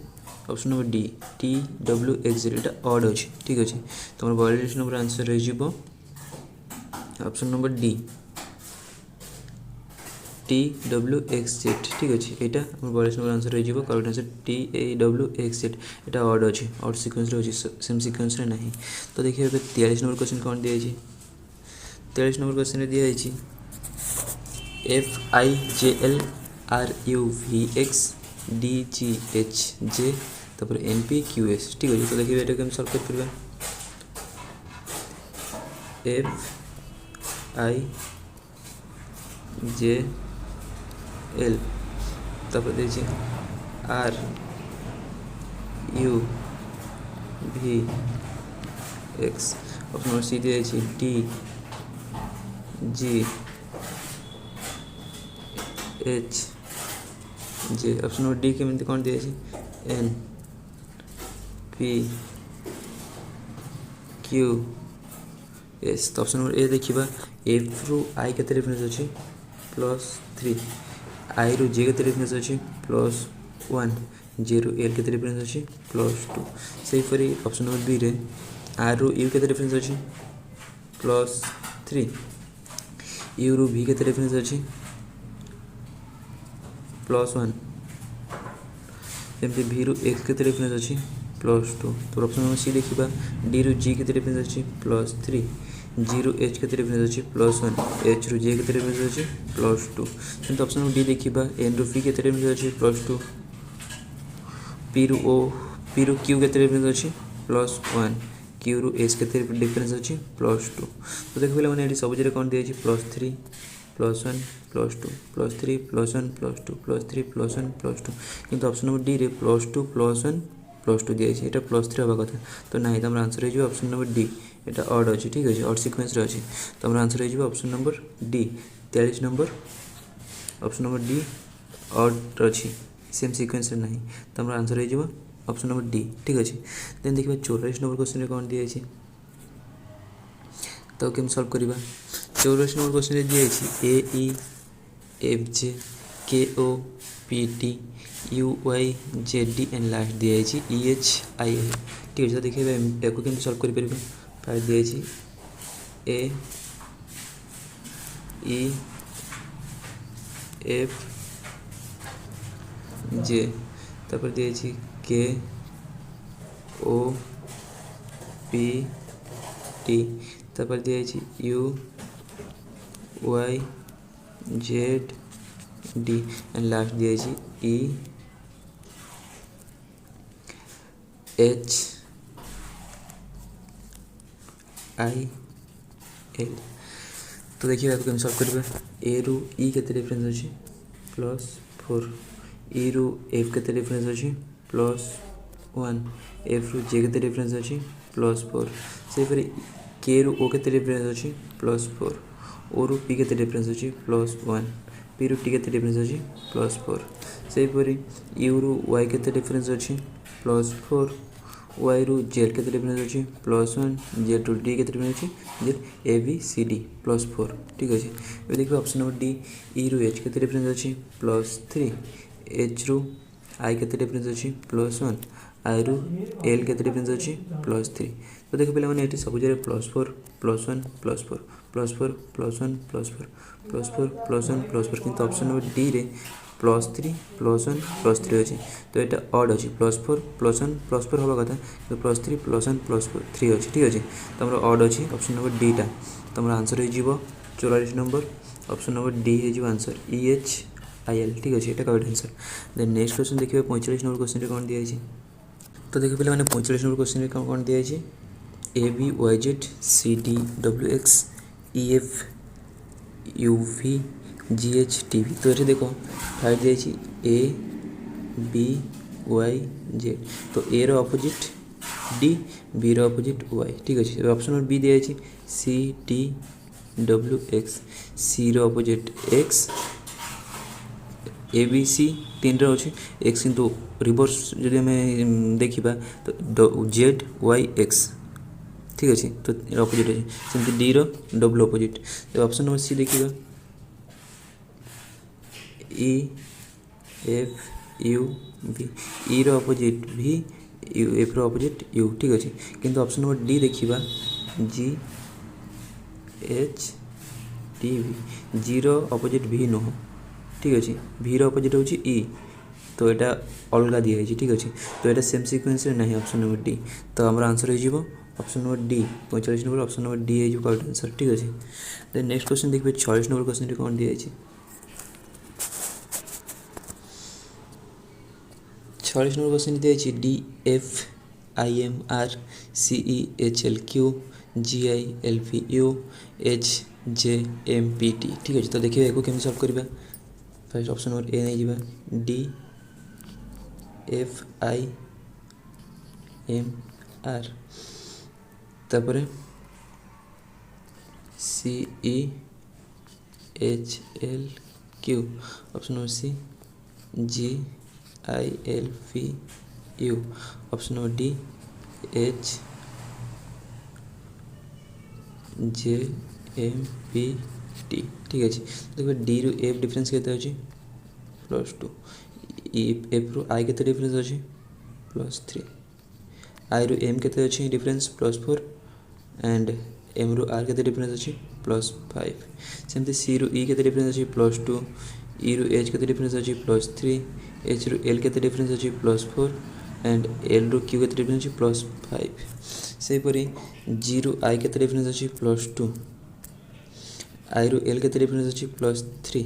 S2: option number D T W X Z एटा ऑड अच्छे ठीक अच्छे तो हमारा 42 नंबर आंसर हो option number D T W X Z ठीक अच्छे यहाँ हमारे 42 नंबर आंसर हो correct answer T A W X Z यहाँ ऑड अच्छे ऑड सिक्वेंस अच्छे सेम सिक्वेंस ना तो देखिए 43 नंबर क्वेश्चन कौन दिखाई 43 नंबर क्वेश्चन दिखाई FIJL RUVX DGHJ तापर NPQS ठीक अच्छे तो देखिए ये केम सॉल्व कर पार्बा FIJL तापर देखिए RUVX ऑप्शन नंबर सी दिया DGHJ ऑप्शन नंबर डी के कौन दिया NPQS तो ऑप्शन नंबर ए देखा एफ रु आई के डिफरेन्स अच्छे +3 आई रु जे के डिफरेन्स अच्छे +1 जे रु एल के डिफरेन्स अच्छे +2 से ऑप्शन नंबर बी रे आर रु यू के डिफरेन्स अच्छे +3 यू रु भी के डिफरेन्स अच्छे +1 जमी भी रु एक्स के डिफरेन्स अच्छी +2 तो ऑप्शन नंबर सी देखा डी रु जी के डिफरेन्स अच्छी +3 जी रु एच के डिफरेन्स अच्छी +1 एच रु जे के डिफरेन्स अच्छी +2 सेमती ऑप्शन नंबर डी देखा एन रु पी के डिफरेन्स अच्छी +2 पी रु क्यू के डिफरेन्स अच्छी +1 क्यू रु एस के डिफरेन्स अच्छी +2 तो देख पे मैंने सब जगह कौन दिखाई +3 +1 +2 +3 +1 +2 +3 +1 +2 किंतु ऑप्शन नंबर डी रे +2 +1 +2 दिखाई ये +3 हवा कथा तो ना तो आंसर हो ऑप्शन नंबर डी यहाँ अड अच्छी ठीक अच्छे अड सिक्वेन्स अच्छी तो आंसर हो option number D 43 number option number D अड अच्छी सेम सिक्वेन्स ना तो आंसर हो ऑप्शन नंबर डी ठीक अच्छे देन देखिए 44 नंबर क्वेश्चन कौन दिखाई तो केम सल्व करवा 44 नंबर क्वेश्चन दिखाई ए ई F J K O P T U Y J D and last दिखाई ई एच आई एल ठीक है तो देखिए या केम सल्व कर फाइव दिखाई ए ई एफ जे तापर दिखाई के ओ पी टी तापर दिखाई U Y Z D and last दिखाई ई एच आई एल तो देखिए आपको सॉल्व करेंगे ए रु ई के डिफरेन्स अच्छी +4 ई रु एफ के डिफरेन्स अच्छी +1 एफ रु जे के डिफरेन्स अच्छी +4 से के रु ओ के डिफरेन्स अच्छी +4 ओ रु पी के डिफरेन्स अच्छी +1 पी रु टी के डिफरेन्स अच्छी +4 से यू रु वाई के डिफरेन्स अच्छी +4 वाई रु जेड के डिफरेन्स अच्छी +1 जेड रु डी के डिफरेन्स अच्छी Z A B C D +4 ठीक अच्छे ये देखिए ऑप्शन नंबर डी ई रु एच के डिफरेन्स अच्छी +3 एच रु आई के डिफरेन्स अच्छी +1 आई रु एल के डिफरेन्स अच्छी +3 तो देखो पे ये सब जगह +4 +1 +4 +4 +1 +4 +4 +1 +4 किंतु ऑप्शन नंबर डी रे +3 +1 +3 अच्छे तो यहाँ अड अच्छी +4 +1 +4 हवा कथा तो +3 +1 +4 3 अच्छे ठीक अच्छे तो अड अच्छी ऑप्शन नंबर डी टा तो आंसर हो 44 नंबर ऑप्शन नंबर डी हो answer E H I L ठीक अच्छे ये correct answer then next question देखिए 45 नंबर क्वेश्चन कौन दिखाई तो देखिए पे 45 नंबर क्वेश्चन कौन दिखाई A B Y Z C D W X E F U V G H T V तो ये देखो फाइव दिखाई ए बी वाई जेड तो ए रो अपोजिट डी बी रो अपोजिट वाई ठीक अच्छे ऑप्शन नंबर बी दिखाई C D W X C रो opposite X A B C तीन रो अच्छे एक्स किंतु रिवर्स जब आम देखा तो जेड वाई एक्स ठीक अच्छे तो अपोजिट अच्छे सेमती डी रो डब्ल्यू अपोजिट तो ऑप्शन नंबर सी देखा E F U V E रो अपोजिट भी यू एफ रो अपोजिट यू ठीक अच्छे किंतु ऑप्शन नंबर डी देखा G H T V G रो अपोजिट भी नुह ठीक अच्छे भी रो अपोजिट हूँ ई तो यहाँ अलग दिखाई ठीक अच्छे तो यहाँ सेम सिक्वेन्स ना ऑप्शन नंबर डी तो आम आंसर हो option number D 45 number option number D हो करेक्ट आंसर ठीक अच्छे देन नेक्स्ट क्वेश्चन देखिए 46 नंबर क्वेश्चन कौन दिखाई 46 नंबर क्वेश्चन दिखाई D F I M R C E H L Q G I L P U H J M P T ठीक अच्छे तो देखिए या केमी सल्व करवा फर्स्ट ऑप्शन नंबर ए नहीं जावा D F I M R तापर C E H L Q option number C G I L P U option number D H J M P T ठीक अच्छे देखिए D रु F difference केते अछि +2 F रु आई केते डिफरेन्स अछि +3 आई रु एम केते अछि डिफरेन्स +4 एंड एम रु आर केते डिफरेन्स अछि +5 सेमती सी रु ई केते डिफरेन्स अछि +2 ई रु एच के डिफरेन्स अच्छी +3 एच रु एल के डिफरेन्स अच्छी +4 एंड एल रु क्यू के डिफरेन्स अच्छी +5 सेहीपरि जी रु आई के डिफरेन्स अच्छी +2 आई रु एल के डिफरेन्स अच्छी +3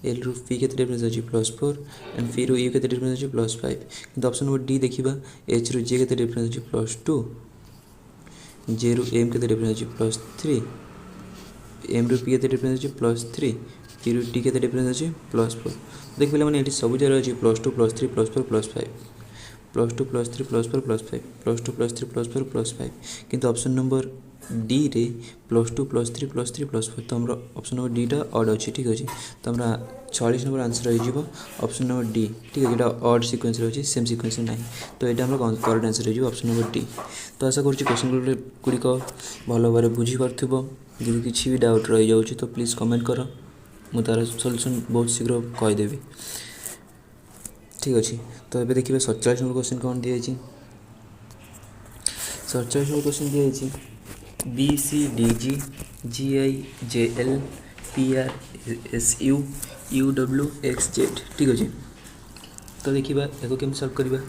S2: एल रु पी के डिफरेन्स अच्छी +4 एंड पी रु यू के डिफरेन्स अच्छी +5 किंतु ऑप्शन नंबर डी देखिबा एच रु जे के डिफरेन्स अच्छी +2 जे रु एम के डिफरेन्स अच्छी +3 एम रु पी के डिफरेन्स अच्छी +3 पी रु टी के डिफरेन्स अच्छी +4 देख पे मैंने सब जगह अच्छी +2 +3 +4 +5 +2 +3 +4 +5 +2 +3 +4 +5 किंतु ऑप्शन नंबर डी रे +2 +3 +3 +4 तो हमारा ऑप्शन नंबर डी टा ऑड अच्छी ठीक अच्छे तो हमारा 46 नंबर आंसर हो ऑप्शन नंबर डी ठीक है यहाँ ऑड सिक्वेन्स अच्छी सेम सिक्वेन्स ना तो यहाँ हमारा करेक्ट आंसर हो ऑप्शन नंबर डी तो आशा करुँच क्वेश्चन गुड़िक भल भाव बुझीपार जब किसी भी डाउट रही जाऊँ तो प्लीज़ कमेंट कर मु तार सल्यूशन बहुत शीघ्र कहीदेवी ठीक अच्छे तो ये देखिए 47 नंबर क्वेश्चन कौन दिखाई 47 नंबर क्वेश्चन दिखाई B C D G G I J L P R S U U W X Z ठीक अच्छे तो देखा या केम सल्व करवा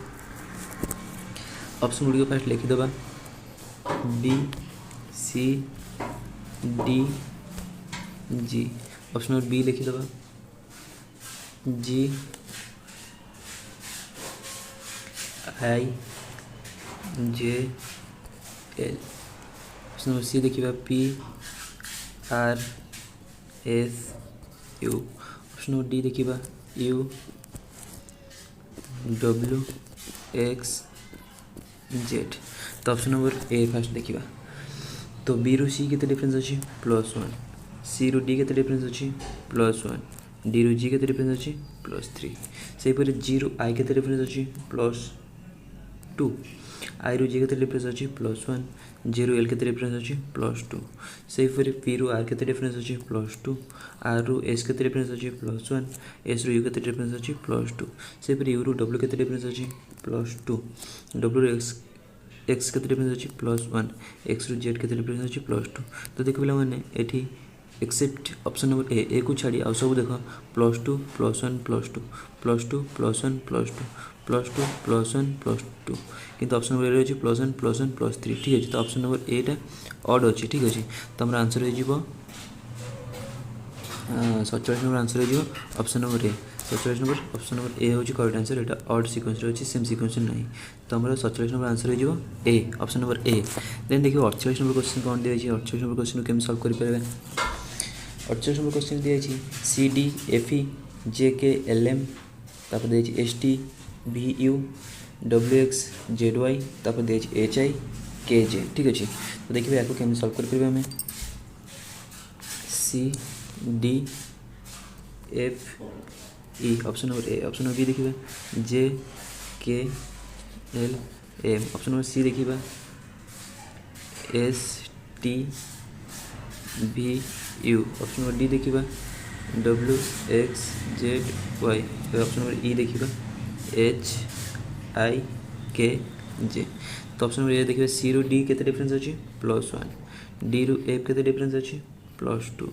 S2: ऑप्शन गुड़िक फास्ट लिखिदे B C D G option number B लिखिदे G I J L option number C देखिए P R S U option number D देखिए यू डब्ल्यू एक्स जेड तो ऑप्शन नंबर ए फास्ट देखिए तो B रु सी के difference अच्छी +1 सी रु डी के डिफरेन्स अच्छी +1 डी रु जी के डिफरेन्स अच्छी +3 सेहीपरि जी रु आई के डिफरेन्स अच्छी +2 आई रु जी के डिफरेन्स अच्छी +1 जे रु एल के डिफरेन्स अच्छी +2 सेहीपरि पी रु आर के डिफरेन्स अच्छी +2 आर रु एस के डिफरेन्स अच्छी +1 एस रु यू के डिफरेन्स अच्छी +2 सेहीपरि यू रु डब्ल्यू के डिफरेन्स अच्छी +2 डब्ल्यू रु एक्स के डिफरेन्स अच्छी +1 एक्स रु जेड के डिफरेन्स अच्छी +2 तो देख पे ये एक्सेप्ट ऑप्शन नंबर ए को छाड़ी आ सब देख +2 +1 +2 +2 +1 +2 +2 +1 +2 किंतु ऑप्शन नंबर ए रही +1 +1 +3 ठीक है तो ऑप्शन नंबर एटा ऑड अच्छी ठीक अच्छे तो हमारा आंसर हो 47 नंबर आंसर हो option number A 47 number option number A हूँ करेक्ट आंसर यहाँ ऑड सिक्वेन्स अच्छी सेम सिक्वेन्स ना तो हमारा 47 नंबर आंसर हो A option number A then देखिए 48 नंबर क्वेश्चन कौन दिखाई 48 नंबर क्वेश्चन केम सल्व करें 48 नंबर क्वेश्चन दिखाई सी डी एफ ई जे के एल एम तापर दिखाई S T V U W X Z Y तापर दिखाई एच आई के जे ठीक अच्छे तो देखिए या केम सल्व करें आम C D F E option number A option number B देखिए J K L M option number C देखिए S T V U option number D देखिए W X Z Y option number E देखिए H आई के जे तो option number ए देखिए सी रु D के difference अच्छी +1 डी रु एफ के डिफरेन्स अच्छी +2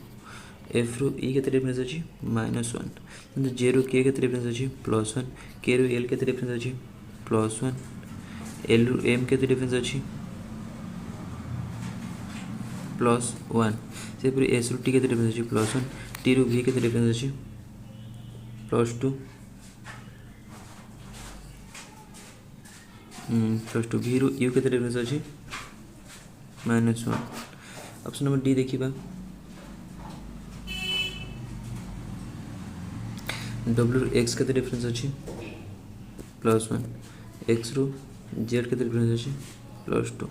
S2: एफ रु ई के डिफरेन्स अच्छी -1 जे रु के डिफरेन्स अच्छी +1 के रु एल के डिफरेन्स अच्छी +1 एल रु एम के डिफरेन्स अच्छी +1 सेहीपरि एस रु टी के डिफरेन्स अच्छी +1 टी रु भी के डिफरेन्स अच्छी +2 +2 भी रु यू के डिफरेन्स अच्छी -1 ऑप्शन नंबर डी देखिए डब्ल्यू एक्स के डिफरेन्स अच्छी +1 एक्स रु जेड के डिफरेन्स अच्छी +2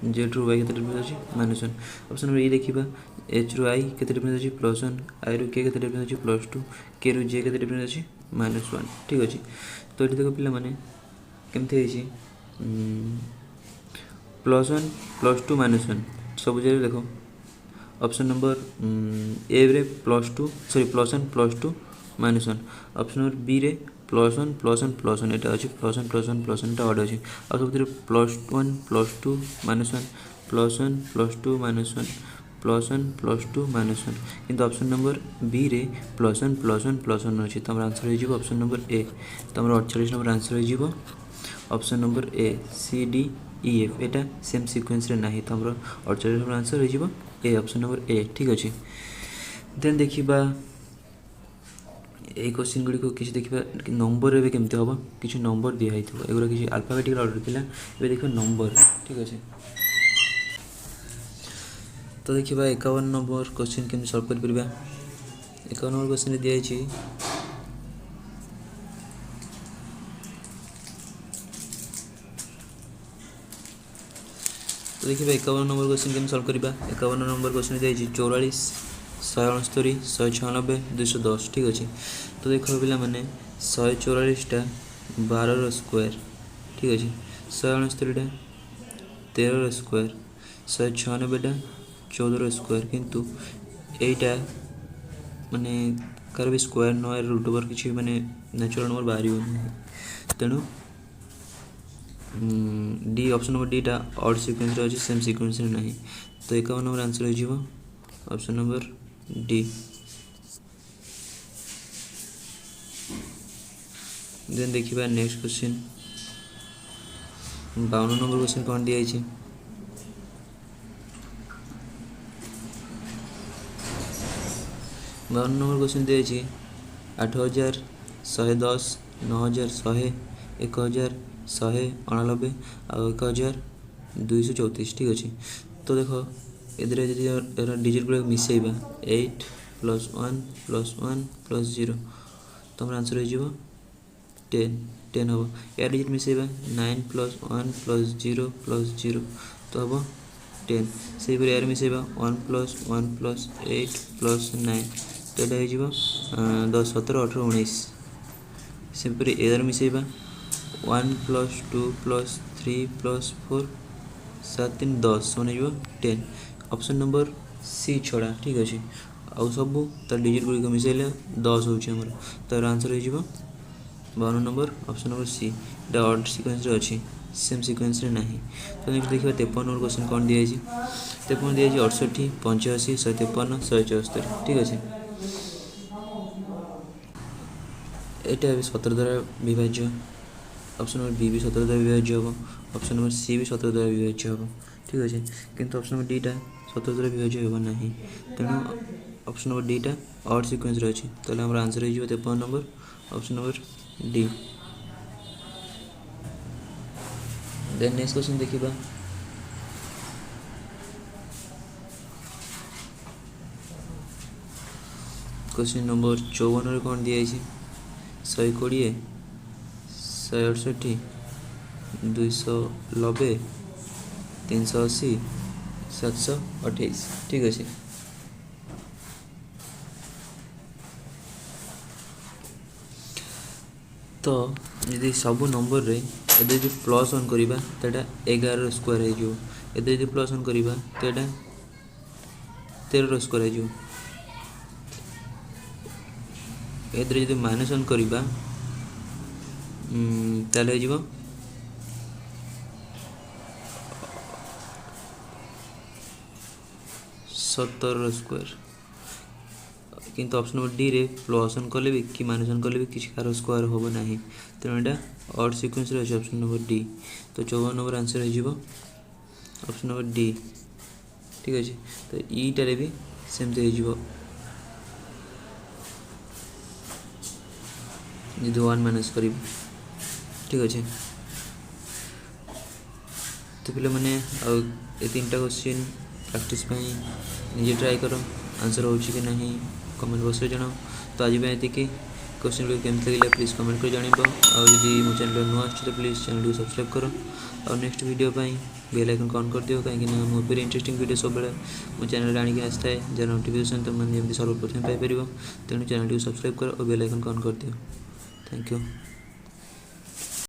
S2: जेड रु वाई के डिफरेन्स अच्छी -1 ऑप्शन नंबर ए देखिए एच रु आई के डिफरेन्स अच्छी +1 आई रु के डिफरेन्स अच्छी +2 के रु जे के डिफरेन्स अच्छी -1 ठीक अच्छे तो ये देख पे केमती +1 +2 -1 सब जगह देख ऑप्शन नंबर ए रे +2 सॉरी +1 +2 -1 ऑप्शन नंबर बी रे +1 +1 +1 यहाँ अच्छे +1 +1 +1 ऑड अच्छे आ सब +1 +2 -1 +1 +2 -1 +1 +2 -1 किंतु ऑप्शन नंबर बी रे +1 +1 +1 अच्छी तो आंसर हो ऑप्शन नंबर ए तो 48 नंबर आंसर हो option number A C D E F एटा सेम सीक्वेंस रे नहीं तो 48 नंबर आंसर हो ए ऑप्शन नंबर ए ठीक अच्छे देन देखा এই কোশ্চিନ୍ ଗୁଡ଼ିକ କିଛି ଦେଖିବା ନମ୍ବର ଏବେ କେମିତି ହେବ କିଛି ନମ୍ବର ଦିଆହେଇଥିବ ଏଗୁଡ଼ା କିଛି ଆଲଫାବେଟିକାଲ ଅର୍ଡ଼ର ଥିଲା ଏବେ ଦେଖିବା ନମ୍ବର ଠିକ୍ ଅଛି ତ ଦେଖିବା 51 ନମ୍ବର କୋଶ୍ଚିନ୍ କେମିତି ସଲ୍ଭ କରିପାରିବା 51 ନମ୍ବର କୋଶ୍ଚିନ୍ରେ ଦିଆହେଇଛି ତ ଦେଖିବା 51 ନମ୍ବର କୋଶ୍ଚିନ୍ କେମିତି ସଲ୍ଭ କରିବା 51 ନମ୍ବର କୋଶ୍ଚିନ୍ ଦିଆହେଇଛି 44 169 196 210 ठीक अच्छे तो देख पे 144टा 12 स्क्वायर ठीक अच्छे 169टा 13 स्क्वायर 196टा 14 स्क्वायर किंतु एटा माने कार भी स्क्वायर न रूट ओवर किसी माने नेचुरल नंबर बाहर तेणु डी ऑप्शन नंबर डी टा ऑड सीक्वेंस रे अछि सेम सीक्वेंस रे नहीं तो 51 नंबर आंसर हो जीवो ऑप्शन नंबर डी देन देखिबा नेक्स्ट क्वेश्चन 52 नंबर क्वेश्चन कौन दिया है 52 नंबर क्वेश्चन दिया है 8110 9100 1199 और 1234 ठीक अच्छे तो देखो इधर डिजिट गुड़ा मिसेबा 8 + 1 + 1 + 0 तो हमारा आंसर हो 10 हम यार डिजिट मिसेबा 9 + 1 + 0 + 0 तो हम 10 से यार मिसेबा 1 + 1 + 8 + 9 तो यहाँ हो 10 17 18 19 से यार मिसेबा 1 + 2 + 3 + 4 7 3 10 मैंने 10 ऑप्शन नंबर सी छड़ा ठीक अच्छे आउ सब तार डिजिट गुड़िक मिसेले 10 होमर तार आंसर हो 52 नंबर ऑप्शन नंबर सी एटा ऑड सीक्वेंस रे अच्छी सेम सीक्वेंस रे नहीं तो नेक्स्ट देखिए 53 नंबर क्वेश्चन कौन दिया 53 दिया 68 85 153 174 ठीक अच्छे एटा भी 17 द्वारा विभाज्य ऑप्शन नंबर बी भी 17 द्वारा विभाज्य हम ऑप्शन नंबर सी भी 17 द्वारा विभाज्य हम ठीक अच्छे किंतु ऑप्शन नंबर डी टा 17 द्वारा विभाज्य होगा नहीं तेणु ऑप्शन नंबर डी टा ऑड सीक्वेंस रे अच्छी तो हमारा आंसर हो 53 number option number D then next question देखिबा क्वेश्चन नंबर 54 रे कौन दिया है 120 168 290 380 728 ठीक अच्छे तो यदि सब नंबर रे यदि +1 करवा तो 11 स्क्वायर हो यदि +1 करवा तो 13 स्क्वायर हो यदि -1 करवा ताले हो 17 स्क्वायर किंतु ऑप्शन नंबर डी रे +1 कले भी कि -1 कले भी किसी कार स्क्वायर होबो नहीं तेणु यहाँ ऑड सीक्वेंस रे ऑप्शन नंबर डी तो 54 नंबर आंसर हो ऑप्शन नंबर डी ठीक अच्छे तो ईटारे भी सेमती हो 1 - कर ठीक अच्छे तो पे मैंने ये 3टा क्वेश्चन प्रैक्टिस निजे ट्राई कर आंसर हो कि नहीं कमेंट बॉक्स में जनाओ तो आज ये क्वेश्चन को केमती लगे प्लीज कमेंट कर जानव आदि मो चैनल नुआ तो प्लीज चैनल को सब्सक्राइब कर और next video bell icon on कर दियो कहीं मो फिर इंटरेस्टिंग वीडियो सब मो चैनल आनिक आसता है जार नोटिफिकेशन तुम जमी सर्वप्रथम पाइपर तेणु चैनल को सब्सक्राइब कर और बेल आइकन ऑन कर दियो थैंक यू।